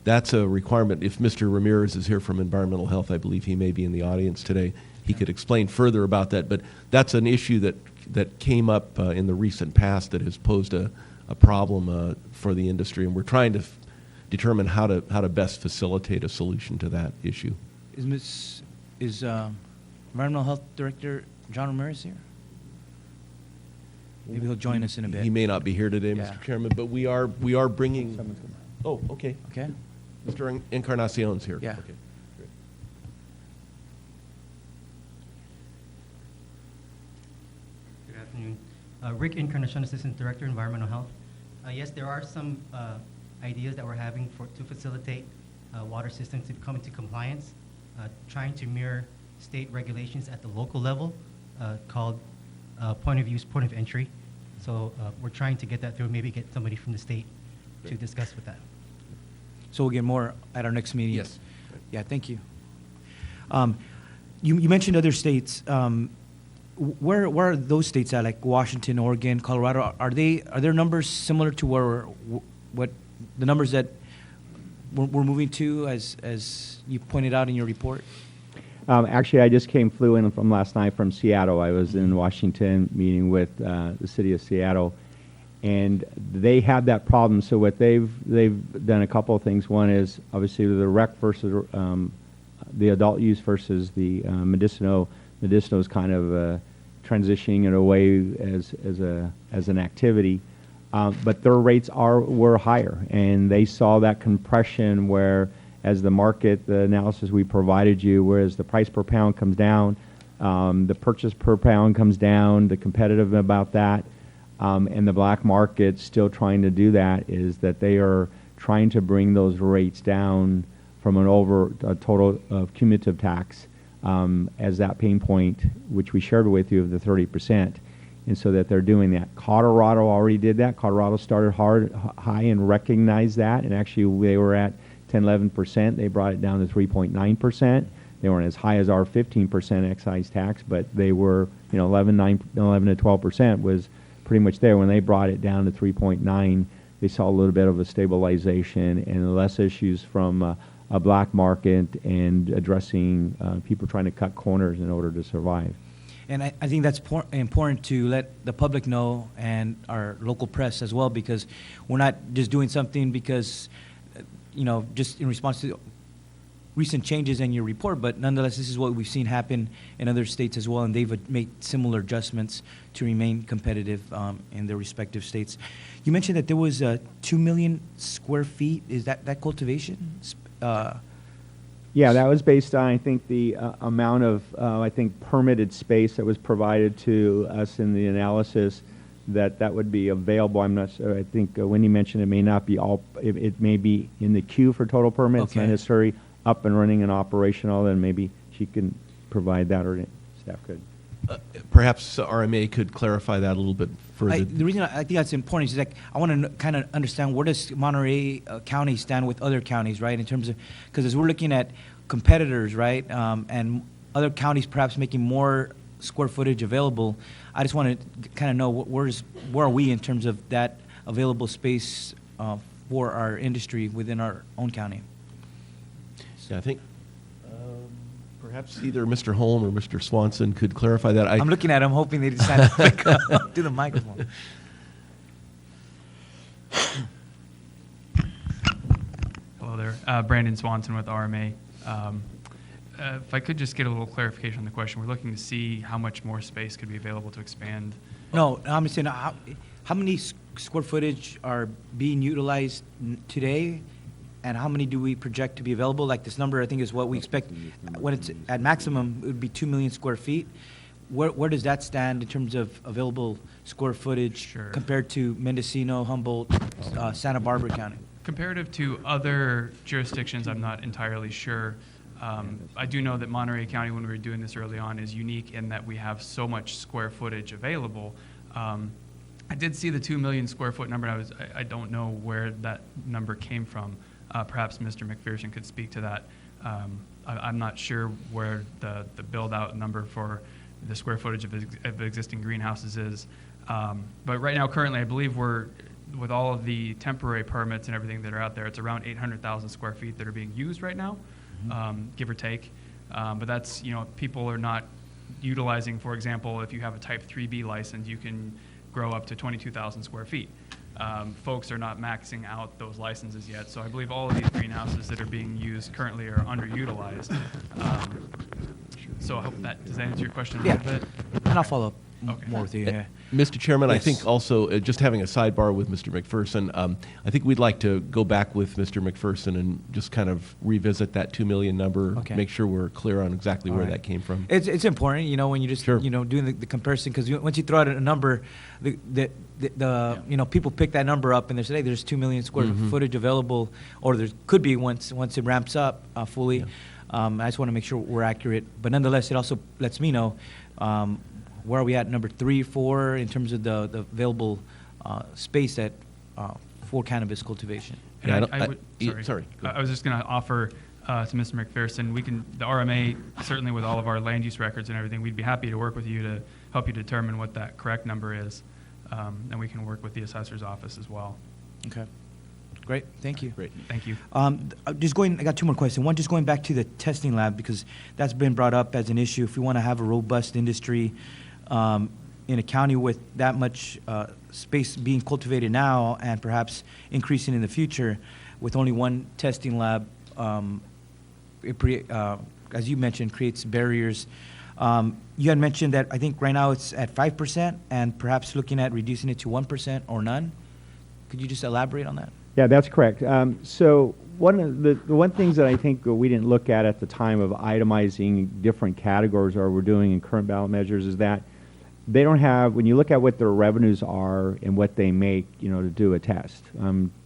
that's a requirement. If Mr. Ramirez is here from Environmental Health, I believe he may be in the audience today, he could explain further about that. But that's an issue that came up in the recent past that has posed a problem for the industry, and we're trying to determine how to best facilitate a solution to that issue. Is Environmental Health Director John Ramirez here? Maybe he'll join us in a bit. He may not be here today, Yeah. Mr. Chairman, but we are bringing. Oh, okay. Okay. Mr. Encarnacion's here. Yeah. Okay. Great. Good afternoon. Rick Encarnacion, Assistant Director, Environmental Health. Yes, there are some ideas that we're having to facilitate water systems to come into compliance, trying to mirror state regulations at the local level called point of use, point of entry. So we're trying to get that through, maybe get somebody from the state to discuss with that. So we'll get more at our next meeting. Yes. Yeah, thank you. You mentioned other states. Where are those states at? Like Washington, Oregon, Colorado? Are there numbers similar to what the numbers that we're moving to, as you pointed out in your report? Actually, I just flew in from last night from Seattle. I was in Washington meeting with the city of Seattle, and they have that problem. So what they've done a couple of things. One is obviously the rec versus the adult use versus the medicinal. Medicinal is kind of transitioning it away as an activity, but their rates were higher, and they saw that compression where, as the market, the analysis we provided you, whereas the price per pound comes down, the purchase per pound comes down, the competitive about that, and the black market still trying to do that, is that they are trying to bring those rates down from a total of cumulative tax as that pain point, which we shared with you, of the 30%. And so that they're doing that. Colorado already did that. Colorado started high and recognized that, and actually they were at 10-11%. They brought it down to 3.9%. They weren't as high as our 15% excise tax, but they were, 11 to 12% was pretty much there. When they brought it down to 3.9, they saw a little bit of a stabilization and less issues from a black market and addressing people trying to cut corners in order to survive. And I think that's important to let the public know, and our local press as well, because we're not just doing something because, just in response to recent changes in your report, but nonetheless, this is what we've seen happen in other states as well, and they've made similar adjustments to remain competitive in their respective states. You mentioned that there was 2 million square feet. Is that cultivation? Yeah, that was based on, I think, the amount of, permitted space that was provided to us in the analysis that would be available. I'm not sure. I think Wendy mentioned it may not be all, it may be in the queue for total permits, Okay. not necessarily up and running and operational, then maybe she can provide that, or staff could. Perhaps RMA could clarify that a little bit further. The reason I think that's important is I want to kind of understand, where does Monterey County stand with other counties, right? In terms of, because as we're looking at competitors, right, and other counties perhaps making more square footage available, I just want to kind of know where are we in terms of that available space for our industry within our own county. Yeah, I think perhaps either Mr. Holm or Mr. Swanson could clarify that. I'm looking at them, hoping they decide to pick up to the microphone. Hello there. Brandon Swanson with RMA. If I could just get a little clarification on the question. We're looking to see how much more space could be available to expand. No, I'm saying how many square footage are being utilized today, and how many do we project to be available? Like, this number, I think, is what we expect. When it's at maximum, it would be 2 million square feet. Where does that stand in terms of available square footage Sure. compared to Mendocino, Humboldt, Santa Barbara County? Comparative to other jurisdictions, I'm not entirely sure. I do know that Monterey County, when we were doing this early on, is unique in that we have so much square footage available. I did see the 2 million square foot number, and I don't know where that number came from. Perhaps Mr. McPherson could speak to that. I'm not sure where the build-out number for the square footage of existing greenhouses is. But right now, currently, I believe we're, with all of the temporary permits and everything that are out there, it's around 800,000 square feet that are being used right now, give or take. But that's, people are not utilizing, for example, if you have a Type 3B license, you can grow up to 22,000 square feet. folks are not maxing out those licenses yet. So I believe all of these greenhouses that are being used currently are underutilized. So I hope does that answer your question a Yeah. little bit? And I'll follow up Okay. more with you. Yeah. Mr. Chairman, I Yes. think also, just having a sidebar with Mr. McPherson, I think we'd like to go back with Mr. McPherson and just kind of revisit that 2 million number, Okay. make sure we're clear on exactly where All right. that came from. It's important, you know, when you just Sure. doing the comparison, because once you throw out a number, the people pick that number up and they say, hey, there's 2 million square footage available, or there could be once it ramps up fully. I just want to make sure we're accurate, but nonetheless, it also lets me know where are we at, number 3, 4 in terms of the available space that for cannabis cultivation. And Yeah, I would, sorry. Go I was just going to offer to Mr. McPherson, the RMA, certainly with all of our land use records and everything, we'd be happy to work with you to help you determine what that correct number is. And we can work with the assessor's office as well. Okay, great, thank you. Great. Thank you. I got 2 more questions. One, just going back to the testing lab, because that's been brought up as an issue. If we want to have a robust industry in a county with that much space being cultivated now and perhaps increasing in the future, with only one testing lab, as you mentioned, creates barriers. You had mentioned that I think right now it's at 5% and perhaps looking at reducing it to 1% or none. Could you just elaborate on that? Yeah, that's correct. So one of the one things that I think we didn't look at the time of itemizing different categories, or we're doing in current ballot measures, is that they don't have, when you look at what their revenues are and what they make, to do a test.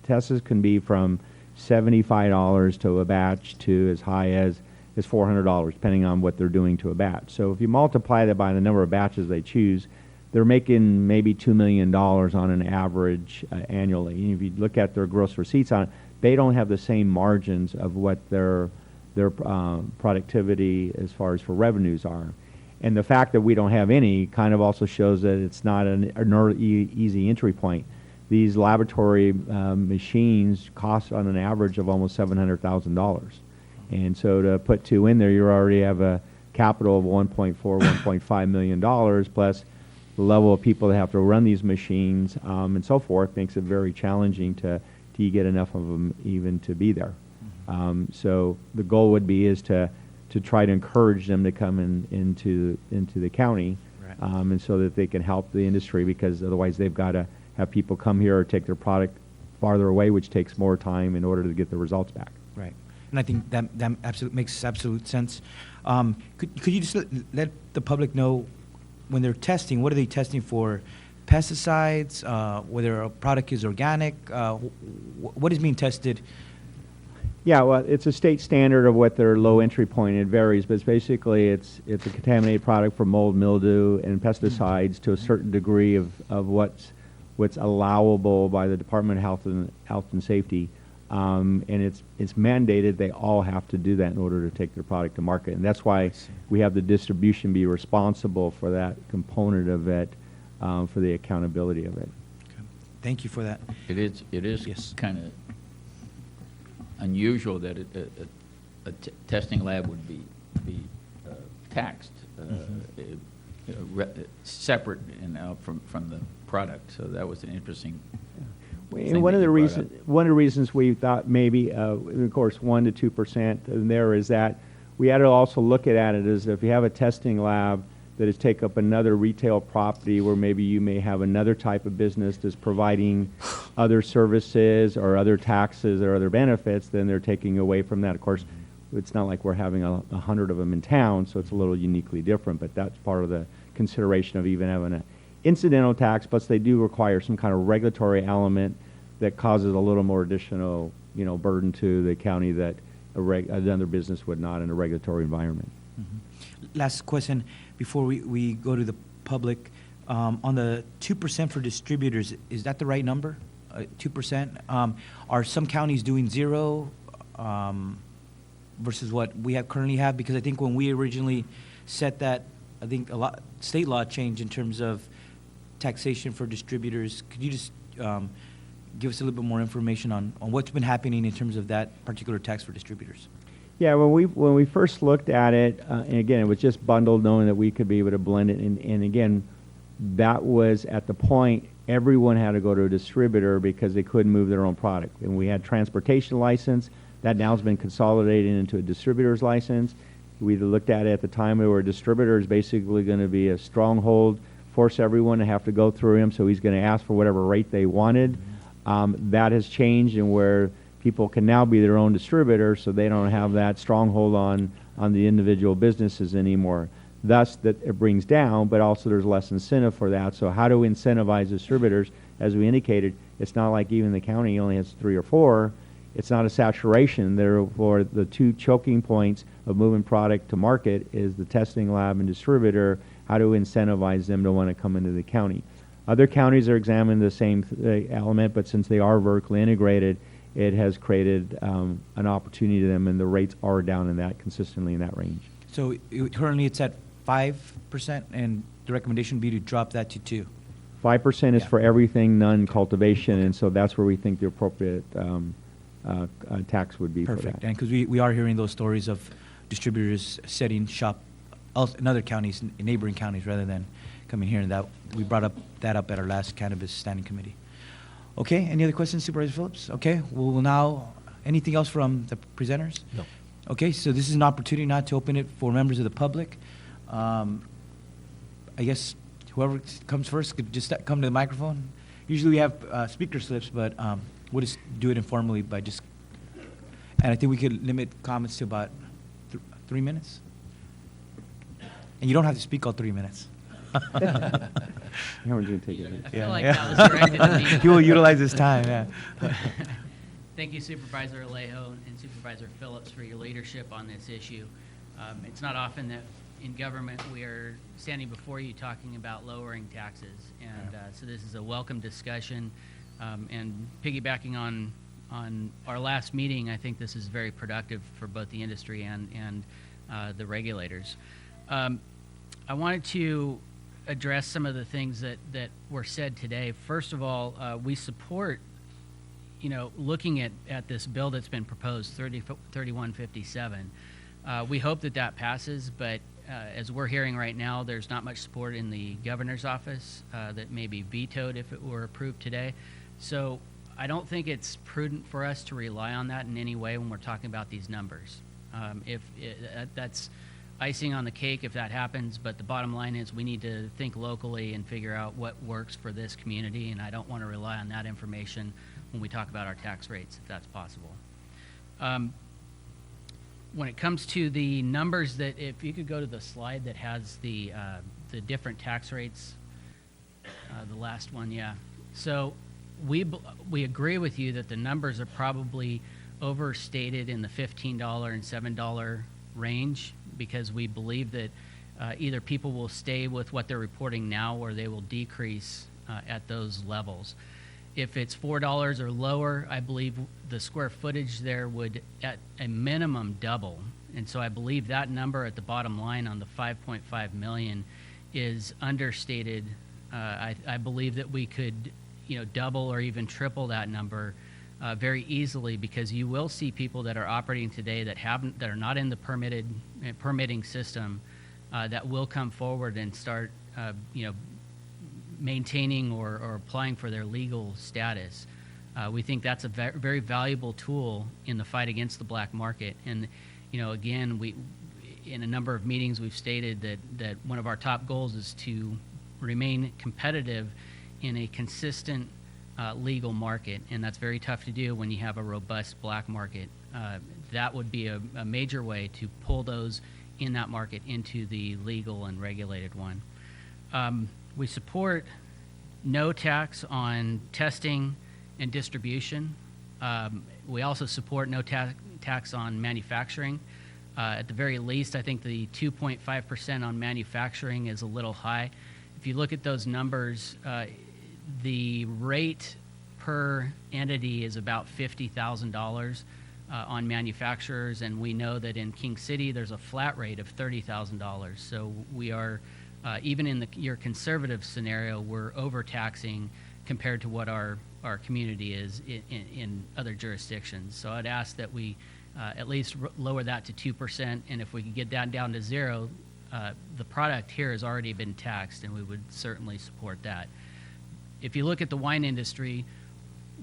Tests can be from $75 to a batch to as high as $400, depending on what they're doing to a batch. So if you multiply that by the number of batches they choose, they're making maybe $2 million on an average annually. And if you look at their gross receipts on it, they don't have the same margins of what their productivity as far as for revenues are. And the fact that we don't have any kind of also shows that it's not an easy entry point. These laboratory machines cost on an average of almost $700,000. And so to put 2 in there, you already have a capital of $1.5 million, plus the level of people that have to run these machines and so forth makes it very challenging to get enough of them even to be there. So the goal would be is to try to encourage them to come into the county, Right. And so that they can help the industry, because otherwise they've got to have people come here or take their product farther away, which takes more time in order to get the results back. Right. And I think that makes absolute sense. Could you just let the public know, when they're testing, what are they testing for? Pesticides, whether a product is organic, what is being tested? Yeah, well, it's a state standard of what their low entry point. It varies, but it's a contaminated product for mold, mildew, and pesticides to a certain degree of what's allowable by the Department of Health and Safety, and it's mandated they all have to do that in order to take their product to market, and that's why we have the distribution be responsible for that component of it, for the accountability of it. Okay. Thank you for that. It is Yes. kind of unusual that testing lab would be taxed separate from the product. So that was an interesting. And one of the reasons we thought maybe, of course, 1 to 2% there is that we had to also look at it as if you have a testing lab that is take up another retail property where maybe you may have another type of business that's providing other services or other taxes or other benefits, then they're taking away from that. Of course, it's not like we're having 100 of them in town, so it's a little uniquely different, but that's part of the consideration of even having an incidental tax, plus they do require some kind of regulatory element that causes a little more additional, burden to the county that another business would not in a regulatory environment. Mm-hmm. Last question before we go to the public. On the 2% for distributors, is that the right number? 2%? Are some counties doing 0 versus what we currently have? Because I think when we originally set that, I think state law changed in terms of taxation for distributors. Could you just give us a little bit more information on what's been happening in terms of that particular tax for distributors? Yeah, when we first looked at it, and again, it was just bundled, knowing that we could be able to blend it. And again, that was at the point everyone had to go to a distributor because they couldn't move their own product. And we had transportation license. That now has been consolidated into a distributor's license. We looked at it at the time where a distributor is basically going to be a stronghold, force everyone to have to go through him, so he's going to ask for whatever rate they wanted. That has changed, and where people can now be their own distributor, so they don't have that stronghold on the individual businesses anymore. Thus, that it brings down, but also there's less incentive for that. So how do we incentivize distributors? As we indicated, it's not like even the county only has 3 or 4. It's not a saturation. Therefore, the 2 choking points of moving product to market is the testing lab and distributor. How do we incentivize them to want to come into the county? Other counties are examining the same element, but since they are vertically integrated, it has created an opportunity to them, and the rates are down in that, consistently in that range. So currently it's at 5%, and the recommendation would be to drop that to 2. 5% is Yeah. for everything, none cultivation, and so that's where we think the appropriate tax would be for Perfect. that. And because we are hearing those stories of distributors setting shop in other counties, in neighboring counties, rather than coming here, and that we brought that up at our last Cannabis Standing Committee. Okay, any other questions, Supervisor Phillips? Okay, we'll now, anything else from the presenters? No. Okay, so this is an opportunity now to open it for members of the public. I guess whoever comes first could just come to the microphone. Usually we have speaker slips, but we'll just do it informally by just, and I think we could limit comments to about 3 minutes. And you don't have to speak all 3 minutes. Howard's going to take it. I feel like that was directed at me. He will utilize his time, yeah. Thank you, Supervisor Alejo and Supervisor Phillips, for your leadership on this issue. It's not often that in government we are standing before you talking about lowering taxes, and so this is a welcome discussion. And piggybacking on our last meeting, I think this is very productive for both the industry and the regulators. I wanted to address some of the things that were said today. First of all, we support, looking at this bill that's been proposed, 3157. We hope that passes, but as we're hearing right now, there's not much support in the governor's office that may be vetoed if it were approved today. So I don't think it's prudent for us to rely on that in any way when we're talking about these numbers. That's icing on the cake if that happens, but the bottom line is we need to think locally and figure out what works for this community, and I don't want to rely on that information when we talk about our tax rates, if that's possible. When it comes to the numbers, that if you could go to the slide that has the different tax rates, the last one, yeah. So we agree with you that the numbers are probably overstated in the $15 and $7 range, because we believe that either people will stay with what they're reporting now or they will decrease at those levels. If it's $4 or lower, I believe the square footage there would at a minimum double. And so I believe that number at the bottom line on the 5.5 million is understated. I believe that we could double or even triple that number very easily, because you will see people that are operating today that are not in the permitting system that will come forward and start maintaining or applying for their legal status. We think that's a very valuable tool in the fight against the black market. And again, we in a number of meetings we've stated that one of our top goals is to remain competitive in a consistent legal market, and that's very tough to do when you have a robust black market. That would be a major way to pull those in that market into the legal and regulated one. We support no tax on testing and distribution. We also support no tax on manufacturing. At the very least, I think the 2.5% on manufacturing is a little high. If you look at those numbers, the rate per entity is about $50,000 on manufacturers, and we know that in King City there's a flat rate of $30,000. So we are, even in your conservative scenario, we're overtaxing compared to what our community is in other jurisdictions. So I'd ask that we at least lower that to 2%, and if we could get that down to 0, the product here has already been taxed, and we would certainly support that. if you look at the wine industry,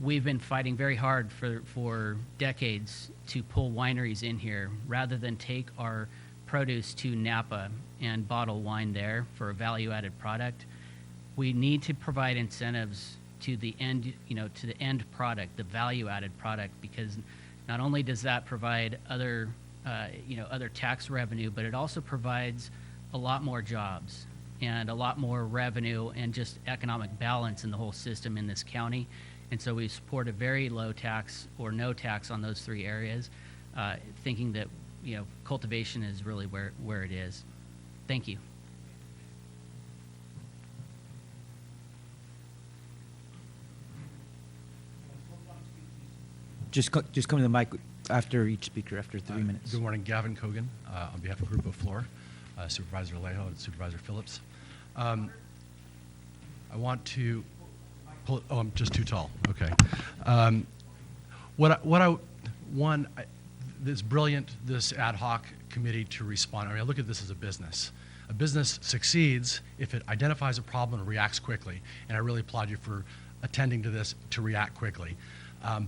we've been fighting very hard for decades to pull wineries in here rather than take our produce to Napa and bottle wine there for a value-added product. We need to provide incentives to the end, to the end product, the value-added product, because not only does that provide other tax revenue, but it also provides a lot more jobs and a lot more revenue and just economic balance in the whole system in this county. And so we support a very low tax or no tax on those three areas, thinking that cultivation is really where it is. Thank you. Just come to the mic after each speaker, after 3 minutes. Good morning, Gavin Kogan, on behalf of Grupo Flor, Supervisor Alejo and Supervisor Phillips. I want to pull, oh, I'm just too tall, okay. It's brilliant, this ad hoc committee to respond. I mean, I look at this as a business. A business succeeds if it identifies a problem and reacts quickly, and I really applaud you for attending to this to react quickly.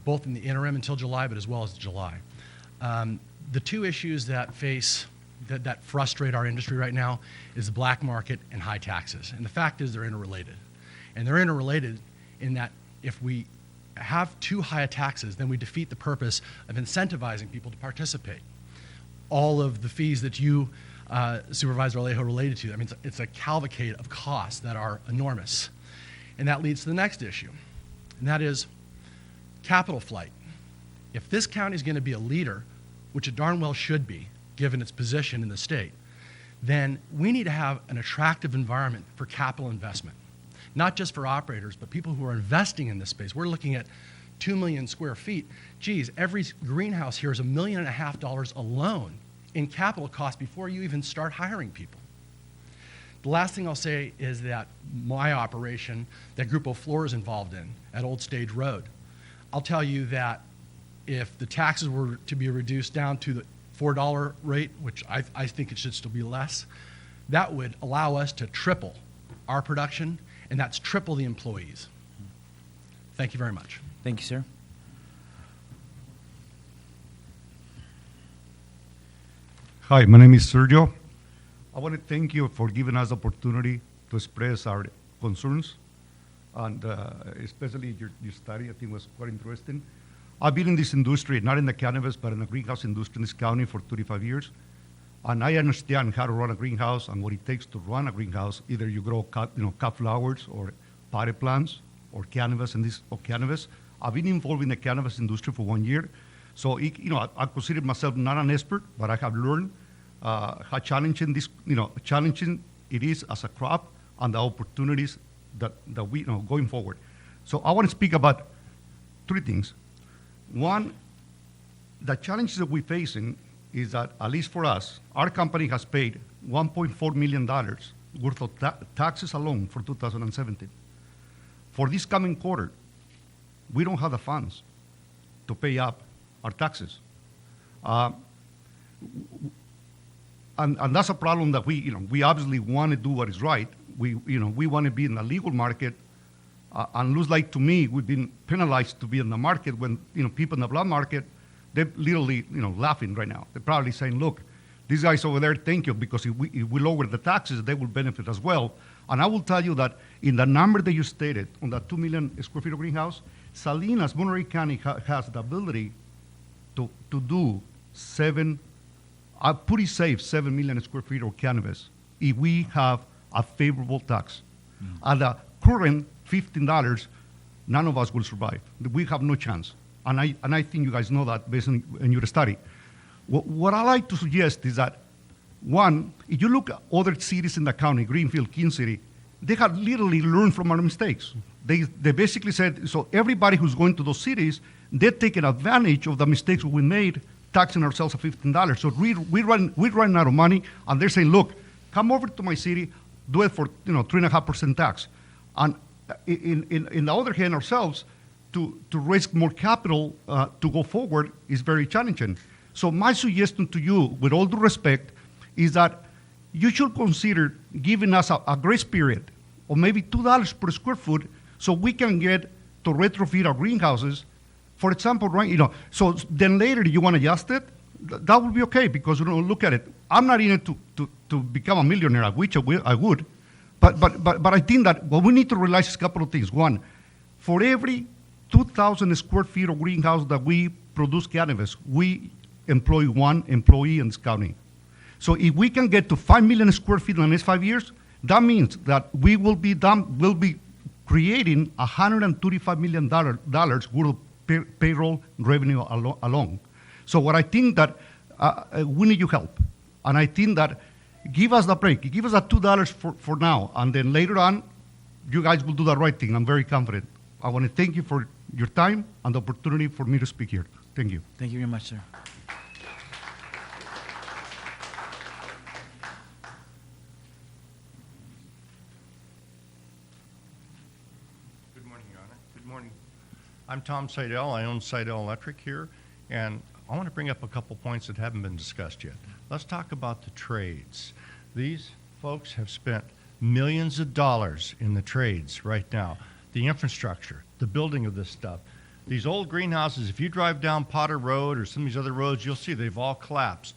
Both in the interim until July, but as well as July. The two issues that frustrate our industry right now is the black market and high taxes. And the fact is they're interrelated. And they're interrelated in that if we have too high a taxes, then we defeat the purpose of incentivizing people to participate. All of the fees that you, Supervisor Alejo, related to, I mean, it's a cavalcade of costs that are enormous. And that leads to the next issue, and that is capital flight. If this county is going to be a leader, which it darn well should be, given its position in the state, then we need to have an attractive environment for capital investment. Not just for operators, but people who are investing in this space. We're looking at 2 million square feet. Geez, every greenhouse here is $1.5 million alone in capital costs before you even start hiring people. The last thing I'll say is that my operation that Grupo Flor is involved in at Old Stage Road, I'll tell you that if the taxes were to be reduced down to the $4 rate, which I think it should still be less, that would allow us to triple our production, and that's triple the employees. Thank you very much. Thank you, sir. Hi, my name is Sergio. I want to thank you for giving us the opportunity to express our concerns, and especially your study, I think was quite interesting. I've been in this industry, not in the cannabis, but in the greenhouse industry in this county for 35 years. And I understand how to run a greenhouse and what it takes to run a greenhouse. Either you grow cut flowers or potted plants or cannabis, cannabis. I've been involved in the cannabis industry for 1 year. So, I consider myself not an expert, but I have learned how challenging it is as a crop and the opportunities that we, going forward. So I want to speak about three things. One, the challenges that we're facing is that, at least for us, our company has paid $1.4 million worth of taxes alone for 2017. For this coming quarter, we don't have the funds to pay up our taxes. And that's a problem that we obviously want to do what is right. We want to be in the legal market, and looks like to me we've been penalized to be in the market when people in the black market, they're literally laughing right now. They're probably saying, look, these guys over there, thank you, because if we lower the taxes, they will benefit as well. And I will tell you that in the number that you stated on that 2 million square feet of greenhouse, Salinas, Monterey County has the ability to do pretty safe 7 million square feet of cannabis if we have a favorable tax. At the current $15, none of us will survive. We have no chance. And I think you guys know that based on your study. What I like to suggest is that, one, if you look at other cities in the county, Greenfield, King City, they have literally learned from our mistakes. They basically said, so everybody who's going to those cities, they're taking advantage of the mistakes we made, taxing ourselves at $15. So we're running out of money, and they're saying, look, come over to my city, do it for 3.5% tax. And in the other hand, ourselves, to raise more capital to go forward is very challenging. So my suggestion to you, with all due respect, is that you should consider giving us a grace period of maybe $2 per square foot, so we can get to retrofit our greenhouses. For example, right, so then later you want to adjust it, that would be okay, because look at it. I'm not in it to become a millionaire, which I would, but I think that what we need to realize is a couple of things. One, for every 2,000 square feet of greenhouse that we produce cannabis, we employ one employee in this county. So if we can get to 5 million square feet in the next 5 years, that means that we'll be creating $135 million worth of payroll revenue alone. So what I think that we need your help. And I think that give us the break. Give us that $2 for now. And then later on, you guys will do the right thing. I'm very confident. I want to thank you for your time and the opportunity for me to speak here. Thank you. Thank you very much, sir. Good morning, Your Honor. Good morning. I'm Tom Seidel. I own Seidel Electric here, and I want to bring up a couple points that haven't been discussed yet. Let's talk about the trades. These folks have spent millions of dollars in the trades right now. The infrastructure, the building of this stuff. These old greenhouses, if you drive down Potter Road or some of these other roads, you'll see they've all collapsed.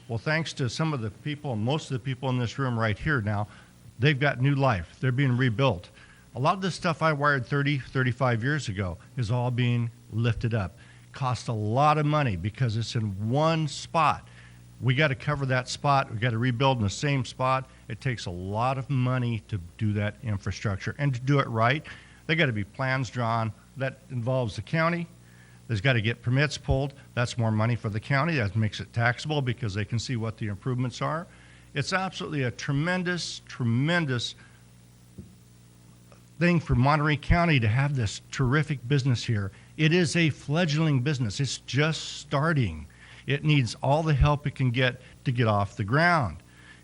Well, thanks to some of the people, most of the people in this room right here now, they've got new life. They're being rebuilt. A lot of this stuff I wired 30, 35 years ago is all being lifted up. Costs a lot of money because it's in one spot. We got to cover that spot. We got to rebuild in the same spot. It takes a lot of money to do that infrastructure. And to do it right, they got to be plans drawn. That involves the county. There's got to get permits pulled. That's more money for the county. That makes it taxable because they can see what the improvements are. It's absolutely a tremendous, tremendous thing for Monterey County to have this terrific business here. It is a fledgling business. It's just starting. It needs all the help it can get to get off the ground.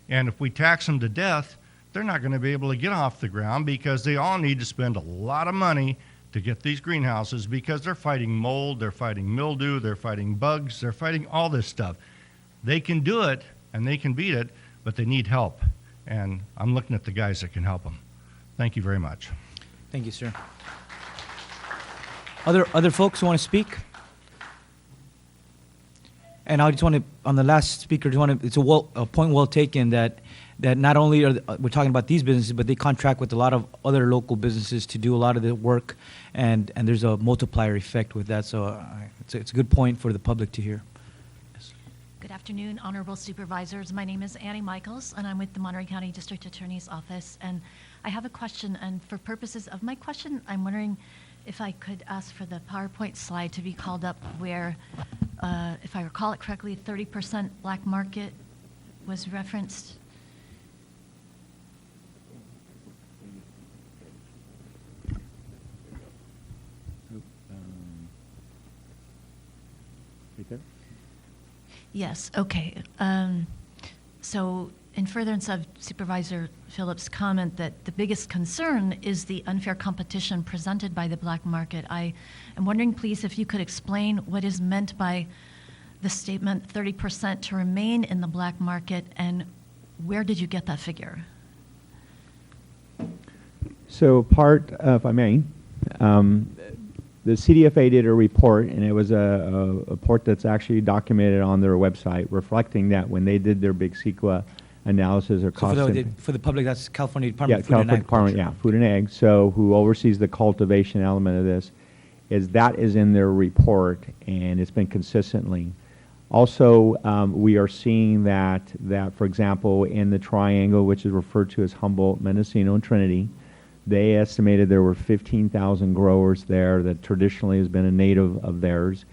And if we tax them to death, they're not going to be able to get off the ground because they all need to spend a lot of money to get these greenhouses because they're fighting mold, they're fighting mildew, they're fighting bugs, they're fighting all this stuff. They can do it and they can beat it, but they need help. And I'm looking at the guys that can help them. Thank you very much. Thank you, sir. Other folks who want to speak? And I just want to, on the last speaker, it's a point well taken that not only we're talking about these businesses, but they contract with a lot of other local businesses to do a lot of the work, and there's a multiplier effect with that. So it's a good point for the public to hear. Yes. Good afternoon, honorable supervisors. My name is Annie Michaels, and I'm with the Monterey County District Attorney's Office. And I have a question, and for purposes of my question, I'm wondering if I could ask for the PowerPoint slide to be called up where, if I recall it correctly, 30% black market was referenced. Right there? Yes, okay. So in furtherance of Supervisor Phillips' comment that the biggest concern is the unfair competition presented by the black market, I am wondering, please, if you could explain what is meant by the statement 30% to remain in the black market, and where did you get that figure? So if I may, the CDFA did a report, and it was a report that's actually documented on their website, reflecting that when they did their big CEQA analysis or cost for the public, that's California Department of Food and Agriculture. Food and Ag. So who oversees the cultivation element of this, is in their report, and it's been consistently. Also, we are seeing that, for example, in the triangle, which is referred to as Humboldt, Mendocino, and Trinity, they estimated there were 15,000 growers there that traditionally has been a native of theirs,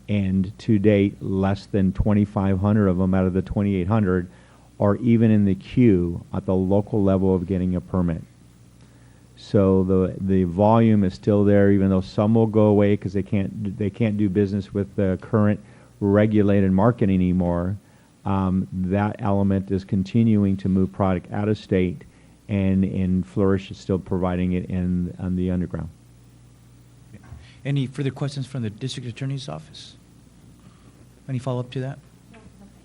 and to date, less than 2,500 of them out of the 2,800 are even in the queue at the local level of getting a permit. So the volume is still there, even though some will go away because they can't do business with the current regulated market anymore. That element is continuing to move product out of state, and Flourish is still providing it on the underground. Any further questions from the District Attorney's Office? Any follow-up to that?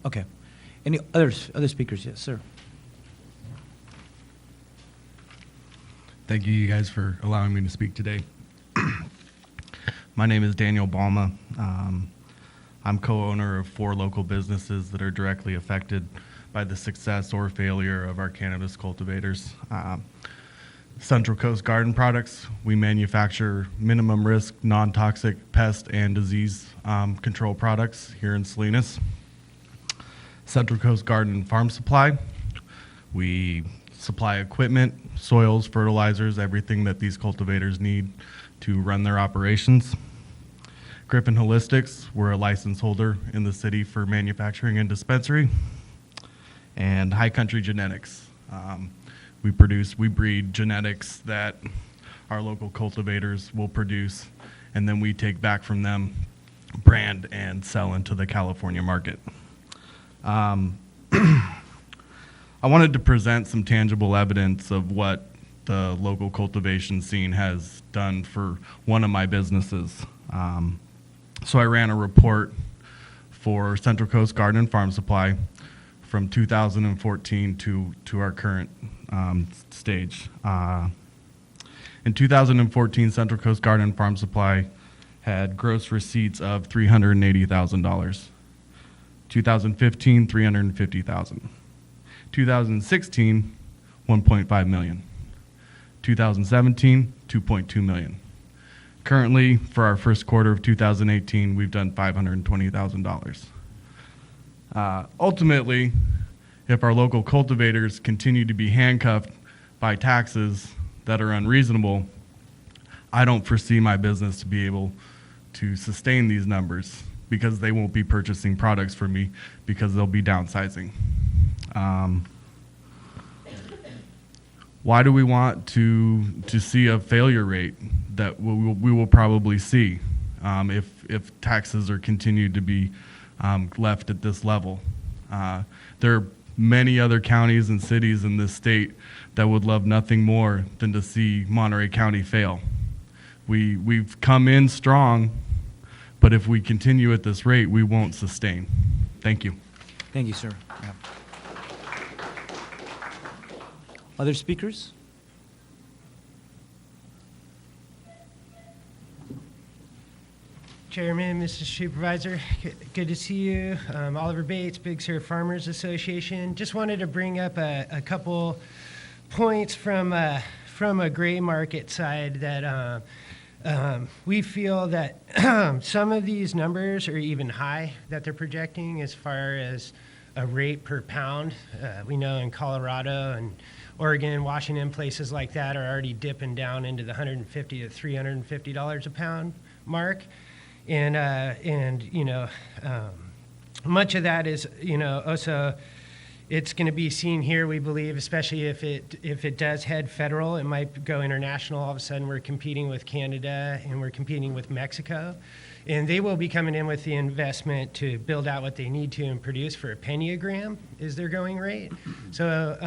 Okay. Any other speakers? Yes, sir. Thank you guys for allowing me to speak today. My name is Daniel Balma. I'm co-owner of 4 local businesses that are directly affected by the success or failure of our cannabis cultivators. Central Coast Garden Products, we manufacture minimum risk, non-toxic pest and disease control products here in Salinas. Central Coast Garden Farm Supply, we supply equipment, soils, fertilizers, everything that these cultivators need to run their operations. Griffin Holistics, we're a license holder in the city for manufacturing and dispensary. And High Country Genetics, we breed genetics that our local cultivators will produce, and then we take back from them, brand, and sell into the California market. I wanted to present some tangible evidence of what the local cultivation scene has done for one of my businesses. So I ran a report for Central Coast Garden and Farm Supply from 2014 to our current stage. In 2014, Central Coast Garden and Farm Supply had gross receipts of $380,000. 2015, $350,000. 2016, $1.5 million. 2017, $2.2 million. Currently, for our first quarter of 2018, we've done $520,000. Ultimately, if our local cultivators continue to be handcuffed by taxes that are unreasonable, I don't foresee my business to be able to sustain these numbers because they won't be purchasing products from me because they'll be downsizing. Why do we want to see a failure rate that we will probably see if taxes are continued to be left at this level? There are many other counties and cities in this state that would love nothing more than to see Monterey County fail. We've come in strong, but if we continue at this rate, we won't sustain. Thank you. Thank you, sir. Yeah. Other speakers? Chairman, Mr. Supervisor, good to see you. Oliver Bates, Big Sur Farmers Association. Just wanted to bring up a couple points from a gray market side that we feel that some of these numbers are even high that they're projecting as far as a rate per pound. We know in Colorado and Oregon, Washington, places like that are already dipping down into the $150 to $350 a pound mark. And you know, much of that is, you know, also it's going to be seen here, we believe, especially if it does head federal. It might go international. All of a sudden, we're competing with Canada and we're competing with Mexico. And they will be coming in with the investment to build out what they need to and produce for a penny a gram is their going rate. So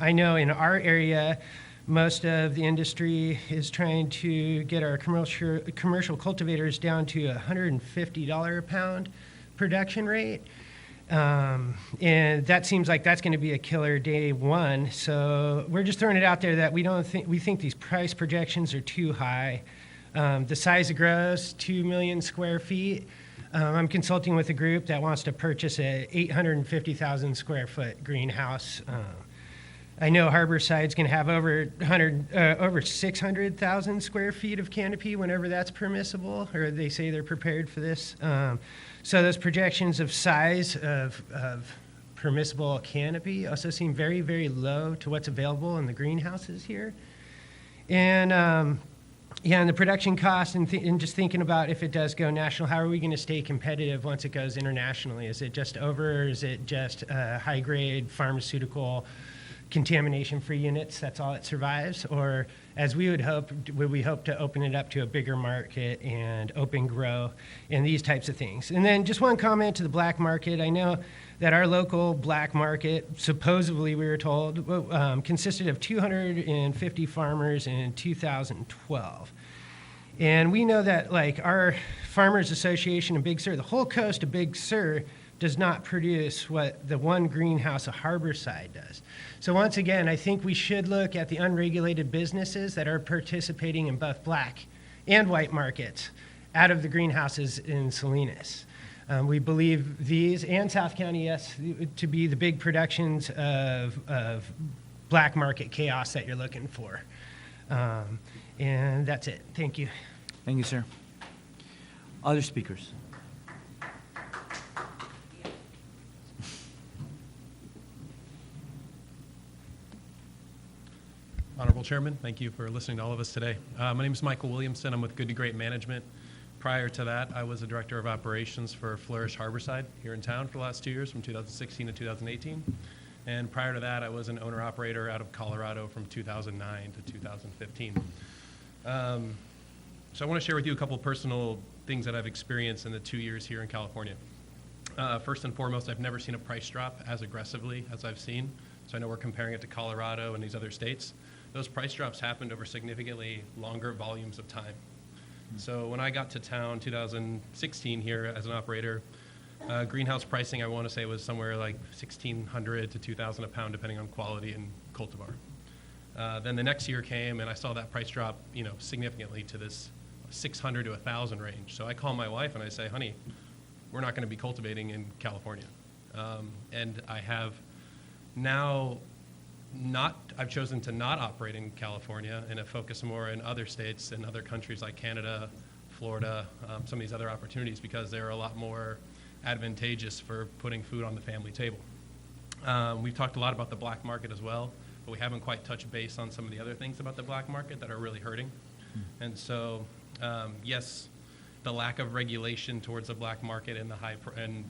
I know in our area, most of the industry is trying to get our commercial cultivators down to $150 a pound production rate. And that seems like that's going to be a killer day one. So we're just throwing it out there that we think these price projections are too high. The size of grows, 2 million square feet. I'm consulting with a group that wants to purchase a 850,000 square foot greenhouse. I know Harborside's going to have over 600,000 square feet of canopy whenever that's permissible, or they say they're prepared for this. So those projections of size of permissible canopy also seem very, very low to what's available in the greenhouses here. And yeah, and the production cost and just thinking about if it does go national, how are we going to stay competitive once it goes internationally? Is it just over, or is it just high-grade pharmaceutical contamination-free units, that's all it survives? Or as we would we hope to open it up to a bigger market and open grow and these types of things? And then just one comment to the black market. I know that our local black market, supposedly we were told, consisted of 250 farmers in 2012. And we know that like our Farmers Association in Big Sur, the whole coast of Big Sur, does not produce what the one greenhouse at Harborside does. So once again, I think we should look at the unregulated businesses that are participating in both black and white markets out of the greenhouses in Salinas. We believe these and South County, yes, to be the big productions of black market chaos that you're looking for. And that's it. Thank you. Thank you, sir. Other speakers? Honorable Chairman, thank you for listening to all of us today. My name is Michael Williamson. I'm with Good to Great Management. Prior to that, I was a director of operations for Flourish Harborside here in town for the last 2 years, from 2016 to 2018. And prior to that, I was an owner-operator out of Colorado from 2009 to 2015. So I want to share with you a couple of personal things that I've experienced in the 2 years here in California. First and foremost, I've never seen a price drop as aggressively as I've seen. So I know we're comparing it to Colorado and these other states. Those price drops happened over significantly longer volumes of time. So when I got to town 2016 here as an operator, greenhouse pricing I want to say was somewhere like $1,600 to $2,000 a pound depending on quality and cultivar. Then the next year came and I saw that price drop, significantly to this $600 to $1,000 range. So I call my wife and I say, honey, we're not going to be cultivating in California. And I have now I've chosen to not operate in California and to focus more in other states and other countries like Canada, Florida, some of these other opportunities because they're a lot more advantageous for putting food on the family table. We've talked a lot about the black market as well, but we haven't quite touched base on some of the other things about the black market that are really hurting. And so, yes, the lack of regulation towards the black market and and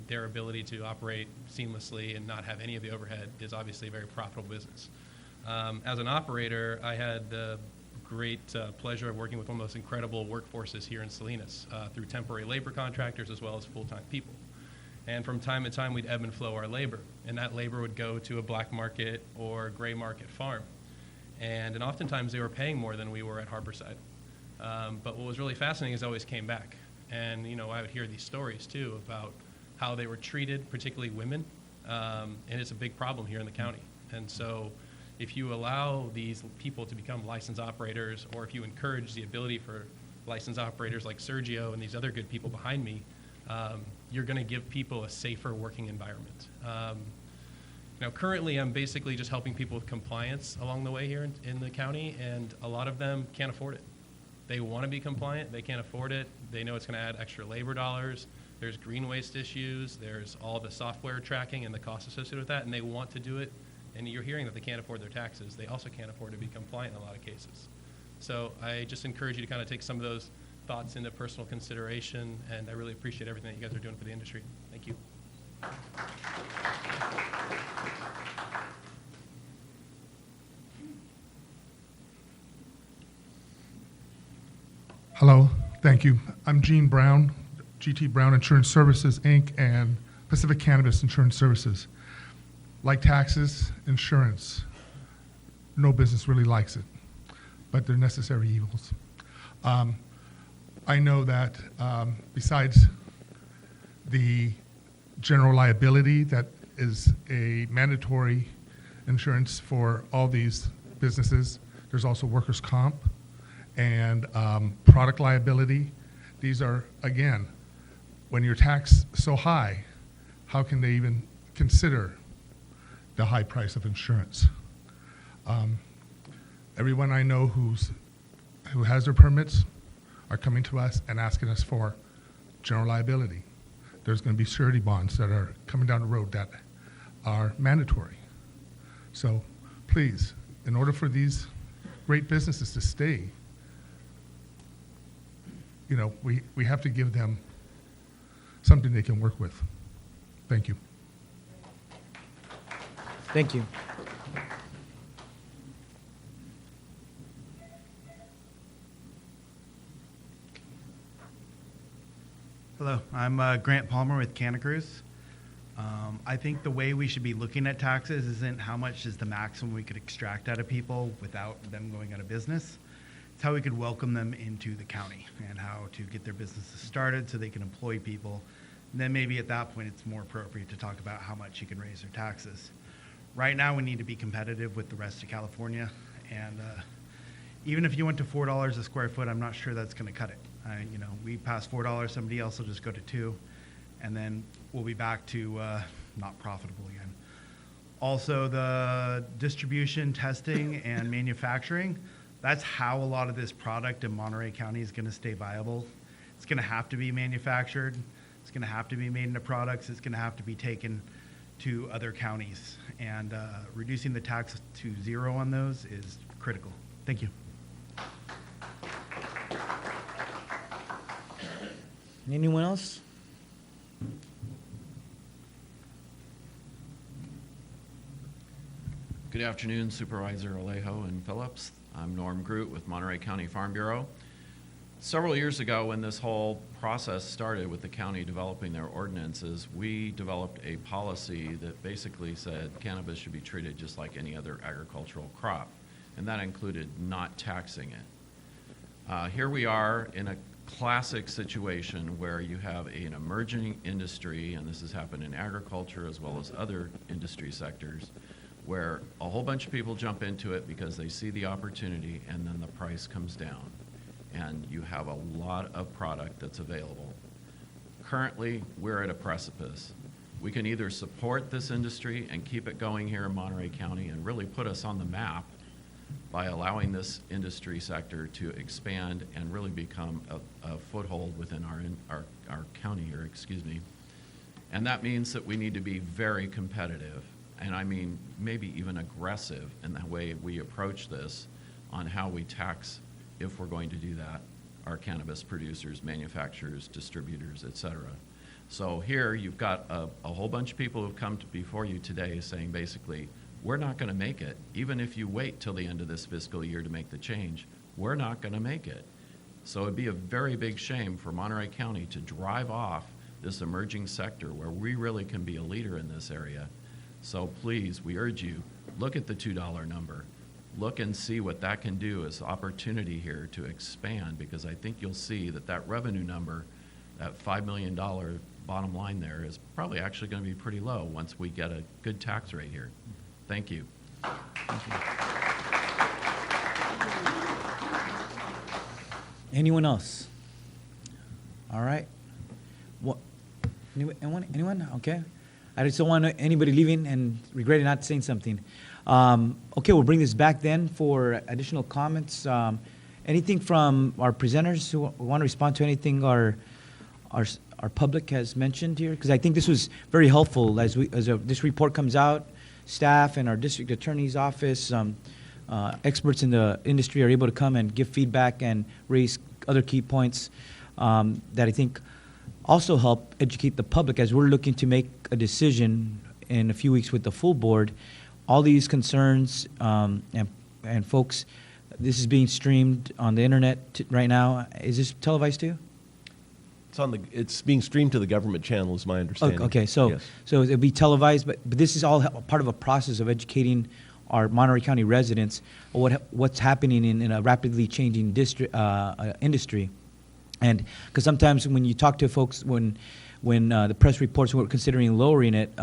their ability to operate seamlessly and not have any of the overhead is obviously a very profitable business. As an operator, I had the great pleasure of working with one of those incredible workforces here in Salinas through temporary labor contractors as well as full-time people. And from time to time, we'd ebb and flow our labor, and that labor would go to a black market or gray market farm. And oftentimes they were paying more than we were at Harborside. But what was really fascinating is I always came back. And, I would hear these stories, too, about how they were treated, particularly women. And it's a big problem here in the county. And so if you allow these people to become licensed operators, or if you encourage the ability for licensed operators like Sergio and these other good people behind me, you're going to give people a safer working environment. Currently I'm basically just helping people with compliance along the way here in the county, and a lot of them can't afford it. They want to be compliant, they can't afford it, they know it's going to add extra labor dollars, there's green waste issues, there's all the software tracking and the costs associated with that, and they want to do it, and you're hearing that they can't afford their taxes. They also can't afford to be compliant in a lot of cases. So I just encourage you to kind of take some of those thoughts into personal consideration, and I really appreciate everything that you guys are doing for the industry. Thank you. Hello, thank you. I'm Gene Brown, GT Brown Insurance Services, Inc., and Pacific Cannabis Insurance Services. Like taxes, insurance, no business really likes it, but they're necessary evils. I know that besides the general liability that is a mandatory insurance for all these businesses, there's also workers' comp and product liability. These are, again, when you're taxed so high, how can they even consider the high price of insurance? Everyone I know who has their permits are coming to us and asking us for general liability. There's going to be surety bonds that are coming down the road that are mandatory. So please, in order for these great businesses to stay, we have to give them something they can work with. Thank you. Thank you. Hello, I'm Grant Palmer with Canacruz. I think the way we should be looking at taxes isn't how much is the maximum we could extract out of people without them going out of business. It's how we could welcome them into the county and how to get their businesses started so they can employ people, then maybe at that point it's more appropriate to talk about how much you can raise their taxes. Right now, we need to be competitive with the rest of California, and even if you went to $4 a square foot, I'm not sure that's going to cut it. You know, we pass $4, somebody else will just go to $2, and then we'll be back to not profitable again. Also, the distribution, testing, and manufacturing, that's how a lot of this product in Monterey County is going to stay viable. It's going to have to be manufactured. It's going to have to be made into products. It's going to have to be taken to other counties. And reducing the tax to zero on those is critical. Thank you. Anyone else? Good afternoon, Supervisor Alejo and Phillips. I'm Norm Groot with Monterey County Farm Bureau. Several years ago, when this whole process started with the county developing their ordinances, we developed a policy that basically said cannabis should be treated just like any other agricultural crop, and that included not taxing it. Here we are in a classic situation where you have an emerging industry, and this has happened in agriculture as well as other industry sectors, where a whole bunch of people jump into it because they see the opportunity, and then the price comes down. And you have a lot of product that's available. Currently, we're at a precipice. We can either support this industry and keep it going here in Monterey County and really put us on the map by allowing this industry sector to expand and really become a foothold within our county here, excuse me. And that means that we need to be very competitive, and I mean maybe even aggressive in the way we approach this on how we tax, if we're going to do that, our cannabis producers, manufacturers, distributors, et cetera. So here you've got a whole bunch of people who've come before you today saying basically, we're not going to make it. Even if you wait till the end of this fiscal year to make the change, we're not going to make it. So it'd be a very big shame for Monterey County to drive off this emerging sector where we really can be a leader in this area. So please, we urge you, look at the $2 number. Look and see what that can do as opportunity here to expand, because I think you'll see that that revenue number, that $5 million bottom line there, is probably actually going to be pretty low once we get a good tax rate here. Thank you. Anyone else? All right. What? Anyone? Okay. I just don't want anybody leaving and regretting not saying something. Okay, we'll bring this back then for additional comments. Anything from our presenters who want to respond to anything our public has mentioned here? Because I think this was very helpful as this report comes out. Staff and our district attorney's office, experts in the industry are able to come and give feedback and raise other key points that I think also help educate the public as we're looking to make a decision in a few weeks with the full board. All these concerns and folks, this is being streamed on the internet right now. Is this televised too? It's being streamed to the government channel, is my understanding. Okay, so yes. So it'll be televised, but this is all part of a process of educating our Monterey County residents what's happening in a rapidly changing industry, and because sometimes when you talk to folks, when the press reports we're considering lowering it,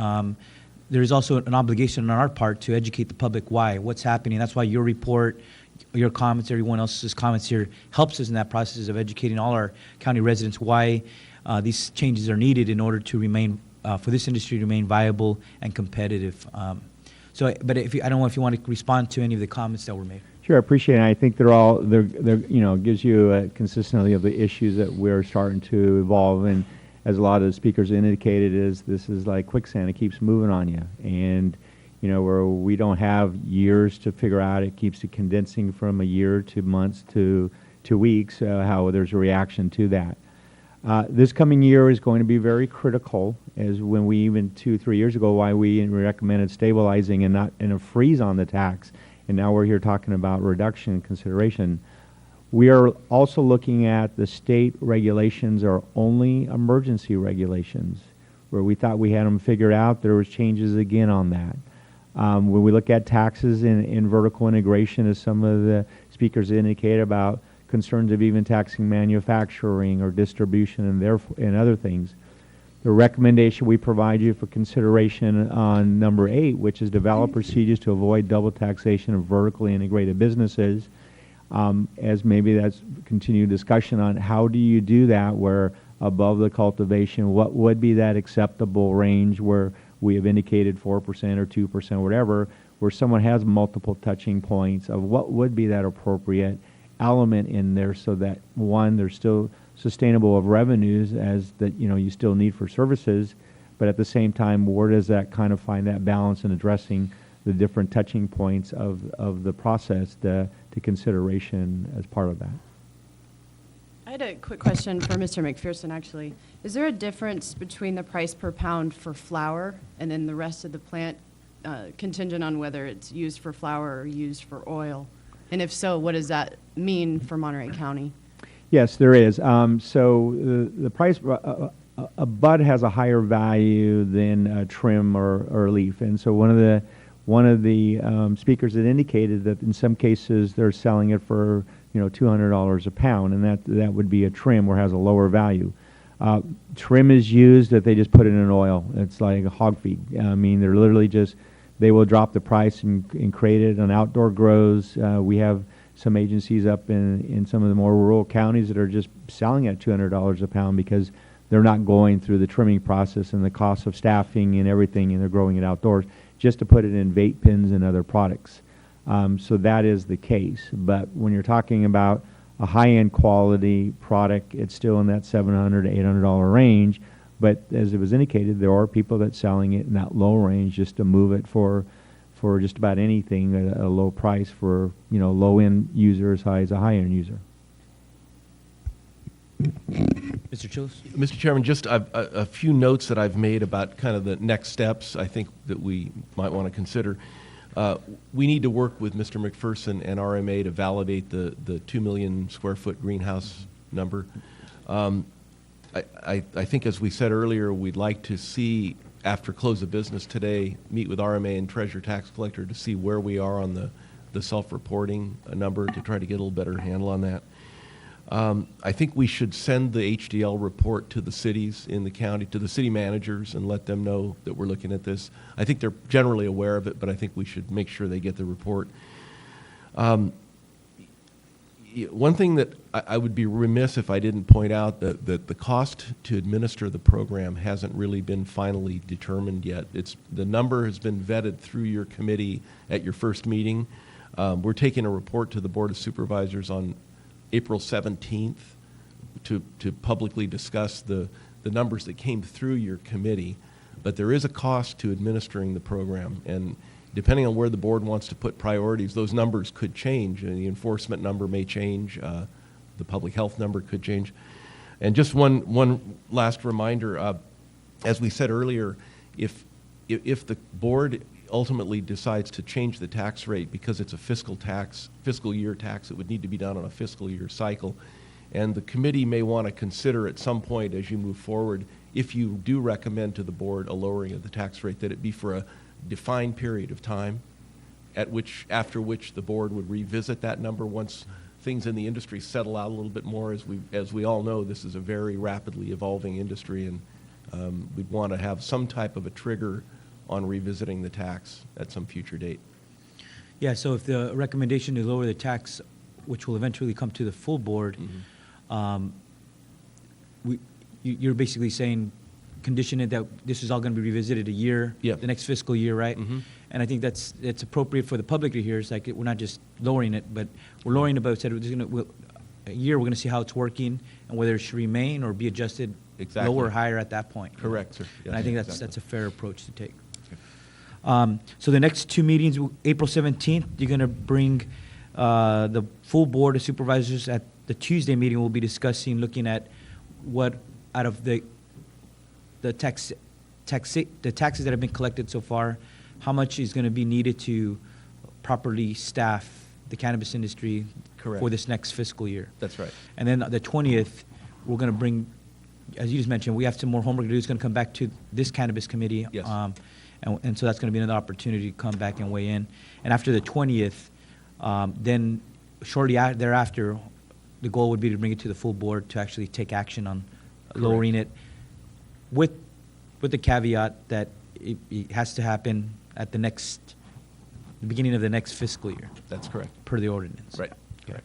there is also an obligation on our part to educate the public what's happening. That's why your report, your comments, everyone else's comments here helps us in that process of educating all our county residents why these changes are needed in order to remain, for this industry to remain viable and competitive. But I don't know if you want to respond to any of the comments that were made. Sure, I appreciate it. I think they're gives you a consistency of the issues that we're starting to evolve, and as a lot of the speakers indicated, this is like quicksand. It keeps moving on you, and where we don't have years to figure out, it keeps it condensing from a year to months to weeks, how there's a reaction to that. This coming year is going to be very critical, as when we even 2-3 years ago, why we recommended stabilizing and not in a freeze on the tax, and now we're here talking about reduction consideration. We are also looking at the state regulations are only emergency regulations, where we thought we had them figured out. There was changes again on that. When we look at taxes in vertical integration, as some of the speakers indicated about concerns of even taxing manufacturing or distribution and other things, The recommendation we provide you for consideration on number 8, which is develop procedures to avoid double taxation of vertically integrated businesses, as maybe that's continued discussion on how do you do that where above the cultivation, what would be that acceptable range where we have indicated 4% or 2%, whatever, where someone has multiple touching points of what would be that appropriate element in there so that, one, they're still sustainable of revenues as that, you still need for services, but at the same time, where does that kind of find that balance in addressing the different touching points of the process to consideration as part of that? I had a quick question for Mr. McPherson, actually. Is there a difference between the price per pound for flower and then the rest of the plant, contingent on whether it's used for flower or used for oil? And if so, what does that mean for Monterey County? Yes, there is. So the price, a bud has a higher value than a trim or leaf. And so one of the speakers had indicated that in some cases they're selling it for $200 a pound, and that would be a trim or has a lower value. Trim is used that they just put it in oil. It's like a hog feed. I mean, they're literally just, they will drop the price and create it on outdoor grows. We have some agencies up in some of the more rural counties that are just selling at $200 a pound because they're not going through the trimming process and the cost of staffing and everything, and they're growing it outdoors just to put it in vape pens and other products. So that is the case. But when you're talking about a high-end quality product, it's still in that $700 to $800 range. But as it was indicated, there are people that selling it in that low range just to move it for just about anything at a low price for low-end user as high as a high-end user. Mr. Chills? Mr. Chairman, just a few notes that I've made about kind of the next steps I think that we might want to consider. We need to work with Mr. McPherson and RMA to validate the 2 million square foot greenhouse number. I think, as we said earlier, we'd like to see, after close of business today, meet with RMA and Treasurer Tax Collector to see where we are on the self-reporting number to try to get a little better handle on that. I think we should send the HDL report to the cities in the county, to the city managers, and let them know that we're looking at this. I think they're generally aware of it, but I think we should make sure they get the report. One thing that I would be remiss if I didn't point out that the cost to administer the program hasn't really been finally determined yet. The number has been vetted through your committee at your first meeting. We're taking a report to the Board of Supervisors on April 17th to publicly discuss the numbers that came through your committee. But there is a cost to administering the program, and depending on where the board wants to put priorities, those numbers could change, and the enforcement number may change, the public health number could change. And just one last reminder, as we said earlier, if the board ultimately decides to change the tax rate because it's a fiscal year tax, it would need to be done on a fiscal year cycle. And the committee may want to consider at some point as you move forward, if you do recommend to the board a lowering of the tax rate, that it be for a defined period of time, after which the board would revisit that number once things in the industry settle out a little bit more. As we all know, this is a very rapidly evolving industry, and we'd want to have some type of a trigger on revisiting the tax at some future date. Yeah, so if the recommendation to lower the tax, which will eventually come to the full board, you're basically saying condition it that this is all going to be revisited a year, the next fiscal year, right? And I think it's appropriate for the public to hear. It's like we're not just lowering it, but we're lowering it, but said a year we're going to see how it's working and whether it should remain or be adjusted lower or higher at that point. Correct, sir. And I think that's a fair approach to take. So the next two meetings, April 17th, you're going to bring the full board of supervisors. At the Tuesday meeting, we'll be discussing, looking at what out of the taxes that have been collected so far, how much is going to be needed to properly staff the cannabis industry for this next fiscal year. That's right. And then the 20th, we're going to bring, as you just mentioned, we have some more homework to do. It's going to come back to this cannabis committee. Yes. And so that's going to be another opportunity to come back and weigh in. And after the 20th, then shortly thereafter, the goal would be to bring it to the full board to actually take action on lowering it with with the caveat that it has to happen at the beginning of the next fiscal year. That's correct. Per the ordinance. Right. Correct.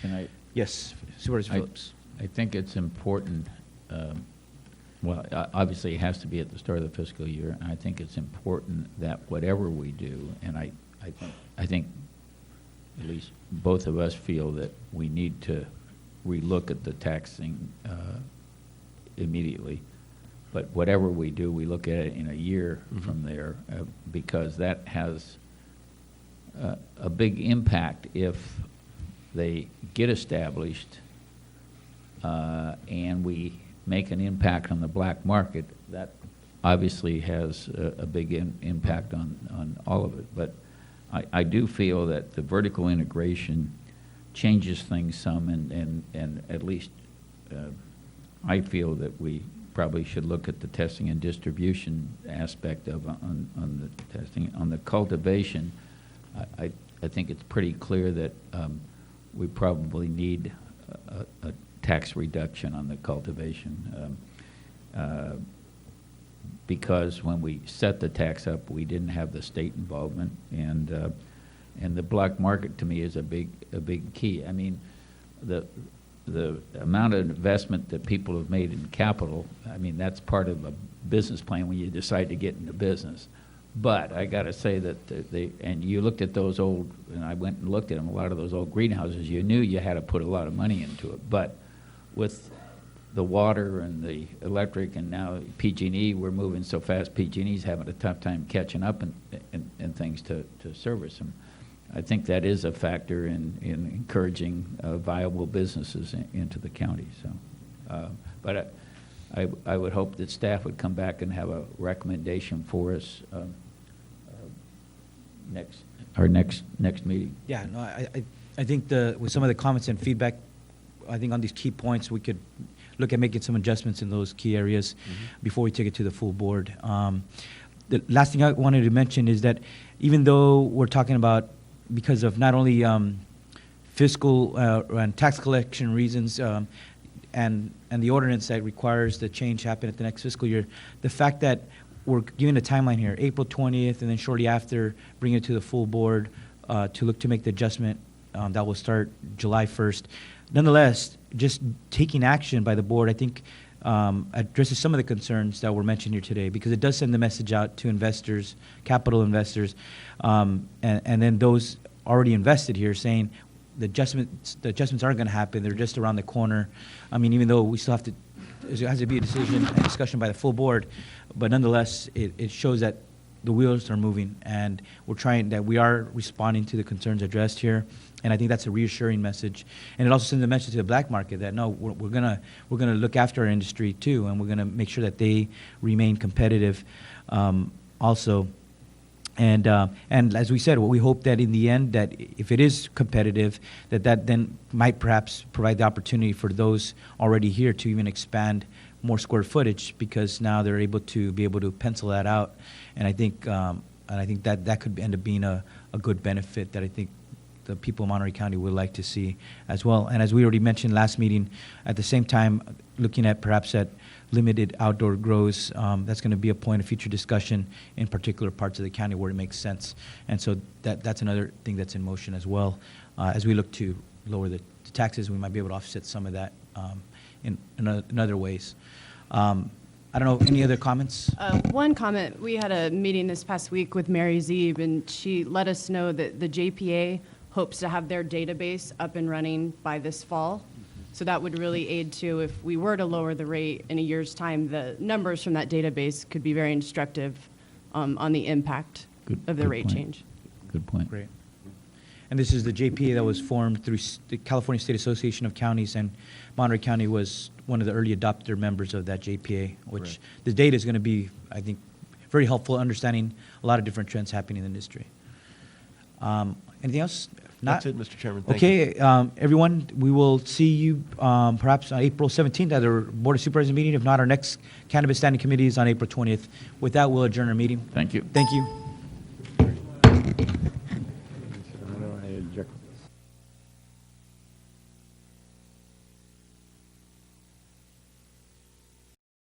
And Yes, Supervisor Phillips. I think it's important, obviously it has to be at the start of the fiscal year, and I think it's important that whatever we do, and I think at least both of us feel that we need to relook at the taxing immediately. But whatever we do, we look at it in a year from there, because that has a big impact if they get established and we make an impact on the black market. That obviously has a big impact on all of it. But I do feel that the vertical integration changes things some, and at least I feel that we probably should look at the testing and distribution aspect of on the testing. On the cultivation, I think it's pretty clear that we probably need a tax reduction on the cultivation, because when we set the tax up, we didn't have the state involvement, and the black market to me is a big key. I mean, the amount of investment that people have made in capital, I mean, that's part of a business plan when you decide to get into business. But I got to say that and you looked at those old, and I went and looked at them, a lot of those old greenhouses, you knew you had to put a lot of money into it. But with the water and the electric, and now PG&E, we're moving so fast, PG&E's having a tough time catching up and things to service them. I think that is a factor in encouraging viable businesses into the county. So, but I would hope that staff would come back and have a recommendation for us next meeting. Yeah, no, I think with some of the comments and feedback, I think on these key points, we could look at making some adjustments in those key areas before we take it to the full board. The last thing I wanted to mention is that even though we're talking about, because of not only fiscal and tax collection reasons and the ordinance that requires the change happen at the next fiscal year, the fact that we're giving a timeline here, April 20th, and then shortly after, bring it to the full board to look to make the adjustment that will start July 1st. Nonetheless, just taking action by the board, I think, addresses some of the concerns that were mentioned here today, because it does send the message out to investors, capital investors, and then those already invested here saying the adjustments aren't going to happen. They're just around the corner. I mean, even though we still have to, there has to be a decision and discussion by the full board, but nonetheless, it shows that the wheels are moving, and we are responding to the concerns addressed here. And I think that's a reassuring message, and it also sends a message to the black market that no, we're gonna look after our industry too, and we're gonna make sure that they remain competitive, also. And as we said, we hope that in the end, that if it is competitive, that then might perhaps provide the opportunity for those already here to even expand more square footage, because now they're able to pencil that out, and I think that could end up being a good benefit that I think the people of Monterey County would like to see as well. And as we already mentioned last meeting, at the same time, looking at perhaps at limited outdoor grows, that's going to be a point of future discussion in particular parts of the county where it makes sense. And so that's another thing that's in motion as well. As we look to lower the taxes, we might be able to offset some of that in other ways. I don't know, any other comments? One comment, we had a meeting this past week with Mary Zeeb, and she let us know that the JPA hopes to have their database up and running by this fall. So that would really aid too, if we were to lower the rate in a year's time, the numbers from that database could be very instructive on the impact of the rate change. Good point. Great. And this is the JPA that was formed through the California State Association of Counties, and Monterey County was one of the early adopter members of that JPA, which the data is going to be, I think, very helpful understanding a lot of different trends happening in the industry. Anything else? That's it, Mr. Chairman. Thank you. Everyone, we will see you perhaps on April 17th at our Board of Supervisors meeting. If not, our next Cannabis Standing Committee is on April 20th. With that, we'll adjourn our meeting. Thank you. Thank you.